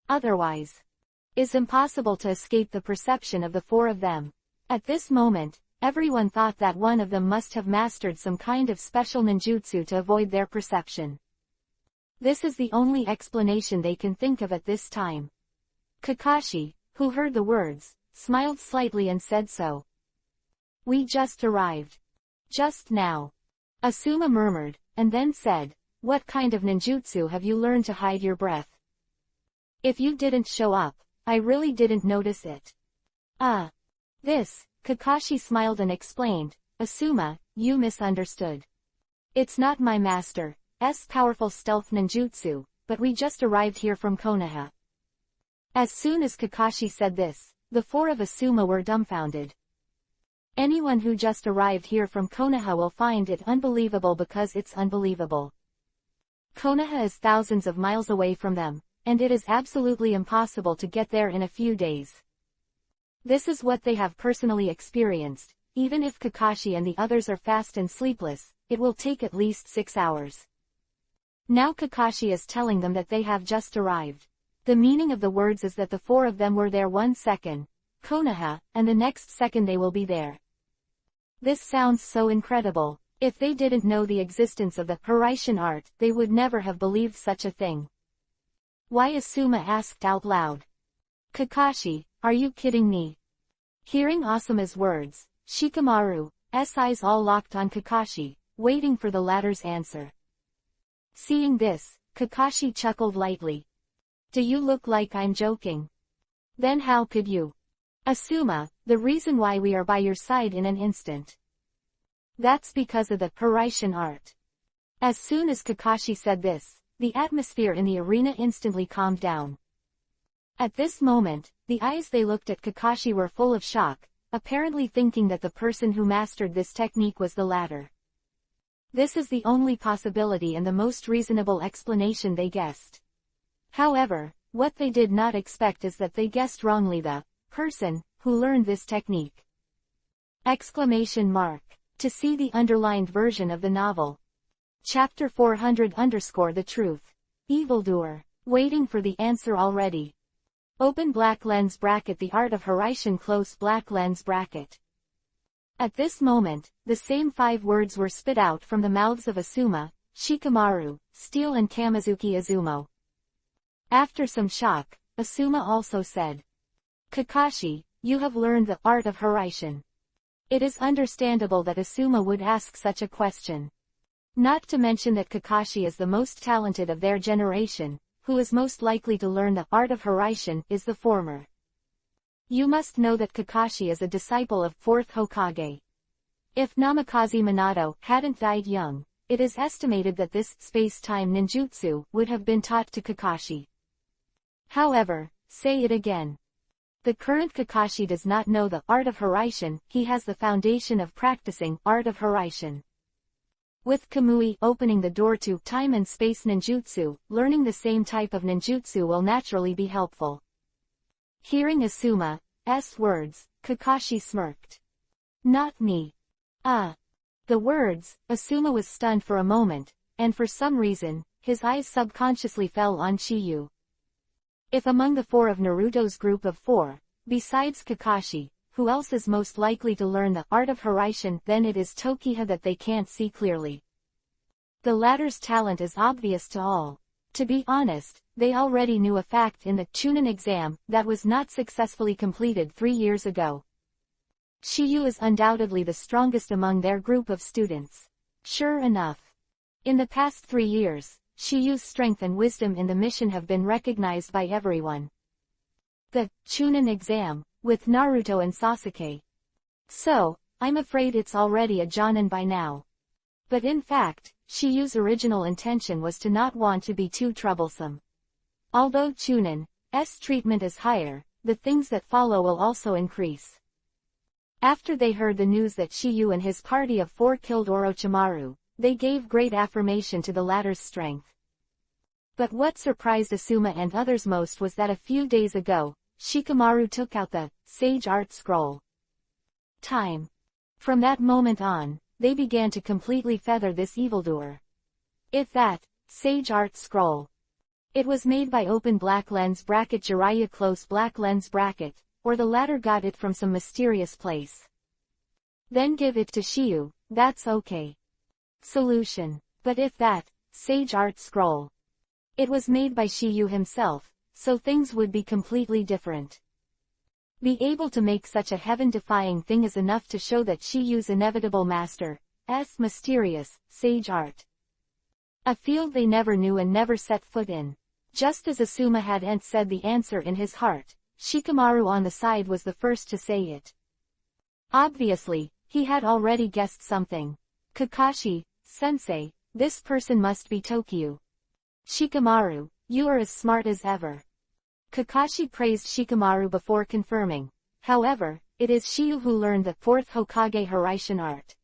Otherwise, it's impossible to escape the perception of the four of them. At this moment, everyone thought that one of them must have mastered some kind of special ninjutsu to avoid their perception. This is the only explanation they can think of at this time. Kakashi, who heard the words, smiled slightly and said so. We just arrived. Just now. Asuma murmured, and then said, what kind of ninjutsu have you learned to hide your breath? If you didn't show up, I really didn't notice it. This, Kakashi smiled and explained, Asuma, you misunderstood. It's not my master's powerful stealth ninjutsu, but we just arrived here from Konoha. As soon as Kakashi said this, the four of Asuma were dumbfounded. Anyone who just arrived here from Konoha will find it unbelievable because it's unbelievable. Konoha is thousands of miles away from them, and it is absolutely impossible to get there in a few days. This is what they have personally experienced. Even if Kakashi and the others are fast and sleepless, it will take at least 6 hours. Now Kakashi is telling them that they have just arrived. The meaning of the words is that the four of them were there 1 second, Konoha, and the next second they will be there. This sounds so incredible. If they didn't know the existence of the Hiraishin art, they would never have believed such a thing. Why? Asuma asked out loud. Kakashi, are you kidding me? Hearing Asuma's words, Shikamaru's eyes all locked on Kakashi, waiting for the latter's answer. Seeing this, Kakashi chuckled lightly. Do you look like I'm joking? Then how could you? Asuma, the reason why we are by your side in an instant. That's because of the Hiraishin art. As soon as Kakashi said this, the atmosphere in the arena instantly calmed down. At this moment, the eyes they looked at Kakashi were full of shock, apparently thinking that the person who mastered this technique was the latter. This is the only possibility and the most reasonable explanation they guessed. However, what they did not expect is that they guessed wrongly the person who learned this technique. Exclamation mark. To see the underlined version of the novel. Chapter 400 _ The Truth. Evildoer. Waiting for the answer already. Open black lens bracket. The art of Hiraishin close black lens bracket. At this moment, the same 5 words were spit out from the mouths of Asuma, Shikamaru, Steel and Kamizuki Izumo. After some shock, Asuma also said, Kakashi, you have learned the art of Hiraishin. It is understandable that Asuma would ask such a question. Not to mention that Kakashi is the most talented of their generation, who is most likely to learn the art of Hiraishin is the former. You must know that Kakashi is a disciple of 4th Hokage. If Namikaze Minato hadn't died young, it is estimated that this space-time ninjutsu would have been taught to Kakashi. However, say it again. The current Kakashi does not know the art of Hiraishin, he has the foundation of practicing art of Hiraishin. With Kamui opening the door to time and space ninjutsu, learning the same type of ninjutsu will naturally be helpful. Hearing Asuma's words, Kakashi smirked. Not me. The words, Asuma was stunned for a moment, and for some reason, his eyes subconsciously fell on Chiyu. If among the four of Naruto's group of four, besides Kakashi, who else is most likely to learn the art of Hiraishin, then it is Tokiha that they can't see clearly. The latter's talent is obvious to all. To be honest, they already knew a fact in the Chunin exam that was not successfully completed 3 years ago. Chiyu is undoubtedly the strongest among their group of students. Sure enough. In the past 3 years, Chiyu's strength and wisdom in the mission have been recognized by everyone. The Chunin exam, with Naruto and Sasuke. So, I'm afraid it's already a Jonin by now. But in fact, Chiyu's original intention was to not want to be too troublesome. Although Chunin's treatment is higher, the things that follow will also increase. After they heard the news that Chiyu and his party of 4 killed Orochimaru, they gave great affirmation to the latter's strength. But what surprised Asuma and others most was that a few days ago, Shikamaru took out the Sage Art Scroll. From that moment on, they began to completely feather this evildoer. If that Sage Art Scroll. It was made by open black lens bracket Jiraiya close black lens bracket, or the latter got it from some mysterious place. Then give it to Chiyu, that's okay. Solution. But if that Sage Art Scroll. It was made by Chiyu himself, so things would be completely different. Be able to make such a heaven-defying thing is enough to show that Chiyu's inevitable master's mysterious sage art. A field they never knew and never set foot in. Just as Asuma had said the answer in his heart, Shikamaru on the side was the first to say it. Obviously, he had already guessed something. Kakashi, sensei, this person must be Tokyu. Shikamaru, you are as smart as ever. Kakashi praised Shikamaru before confirming. However, it is Chiyu who learned the 4th Hokage Hiraishin art.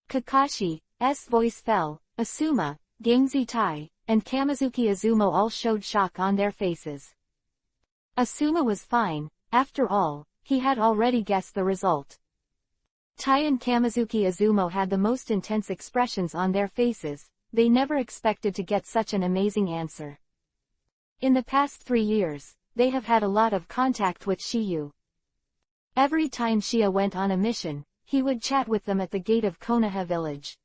Kakashi's voice fell. Asuma, Gangzi Tai, and Kamizuki Izumo all showed shock on their faces. Asuma was fine, after all, he had already guessed the result. Tai and Kamizuki Izumo had the most intense expressions on their faces, they never expected to get such an amazing answer. In the past 3 years, they have had a lot of contact with Chiyu. Every time Shia went on a mission, he would chat with them at the gate of Konoha village.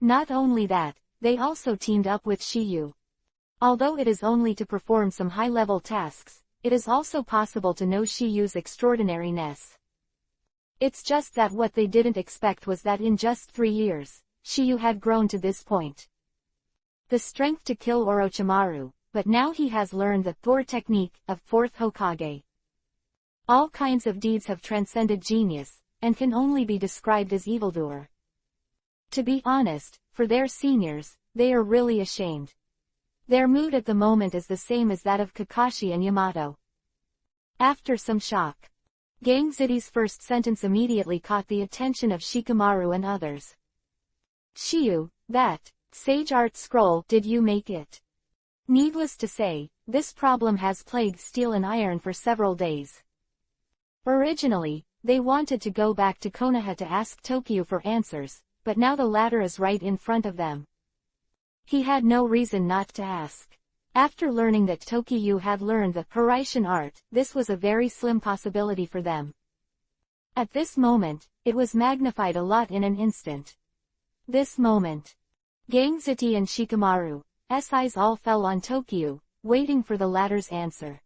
Not only that, they also teamed up with Chiyu. Although it is only to perform some high-level tasks, it is also possible to know Chiyu's extraordinariness. It's just that what they didn't expect was that in just 3 years, Chiyu had grown to this point. The strength to kill Orochimaru, but now he has learned the Thor technique of 4th Hokage. All kinds of deeds have transcended genius, and can only be described as evildoer. To be honest, for their seniors, they are really ashamed. Their mood at the moment is the same as that of Kakashi and Yamato. After some shock, Gangzidi's first sentence immediately caught the attention of Shikamaru and others. Chiyu, that Sage Art Scroll, did you make it? Needless to say, this problem has plagued Steel and Iron for several days. Originally, they wanted to go back to Konoha to ask Tokyu for answers, but now the latter is right in front of them. He had no reason not to ask. After learning that Tokyu had learned the Hiraishin art, this was a very slim possibility for them. At this moment, it was magnified a lot in an instant. This moment. Gangziti and Shikamaru's eyes all fell on Tokyu, waiting for the latter's answer.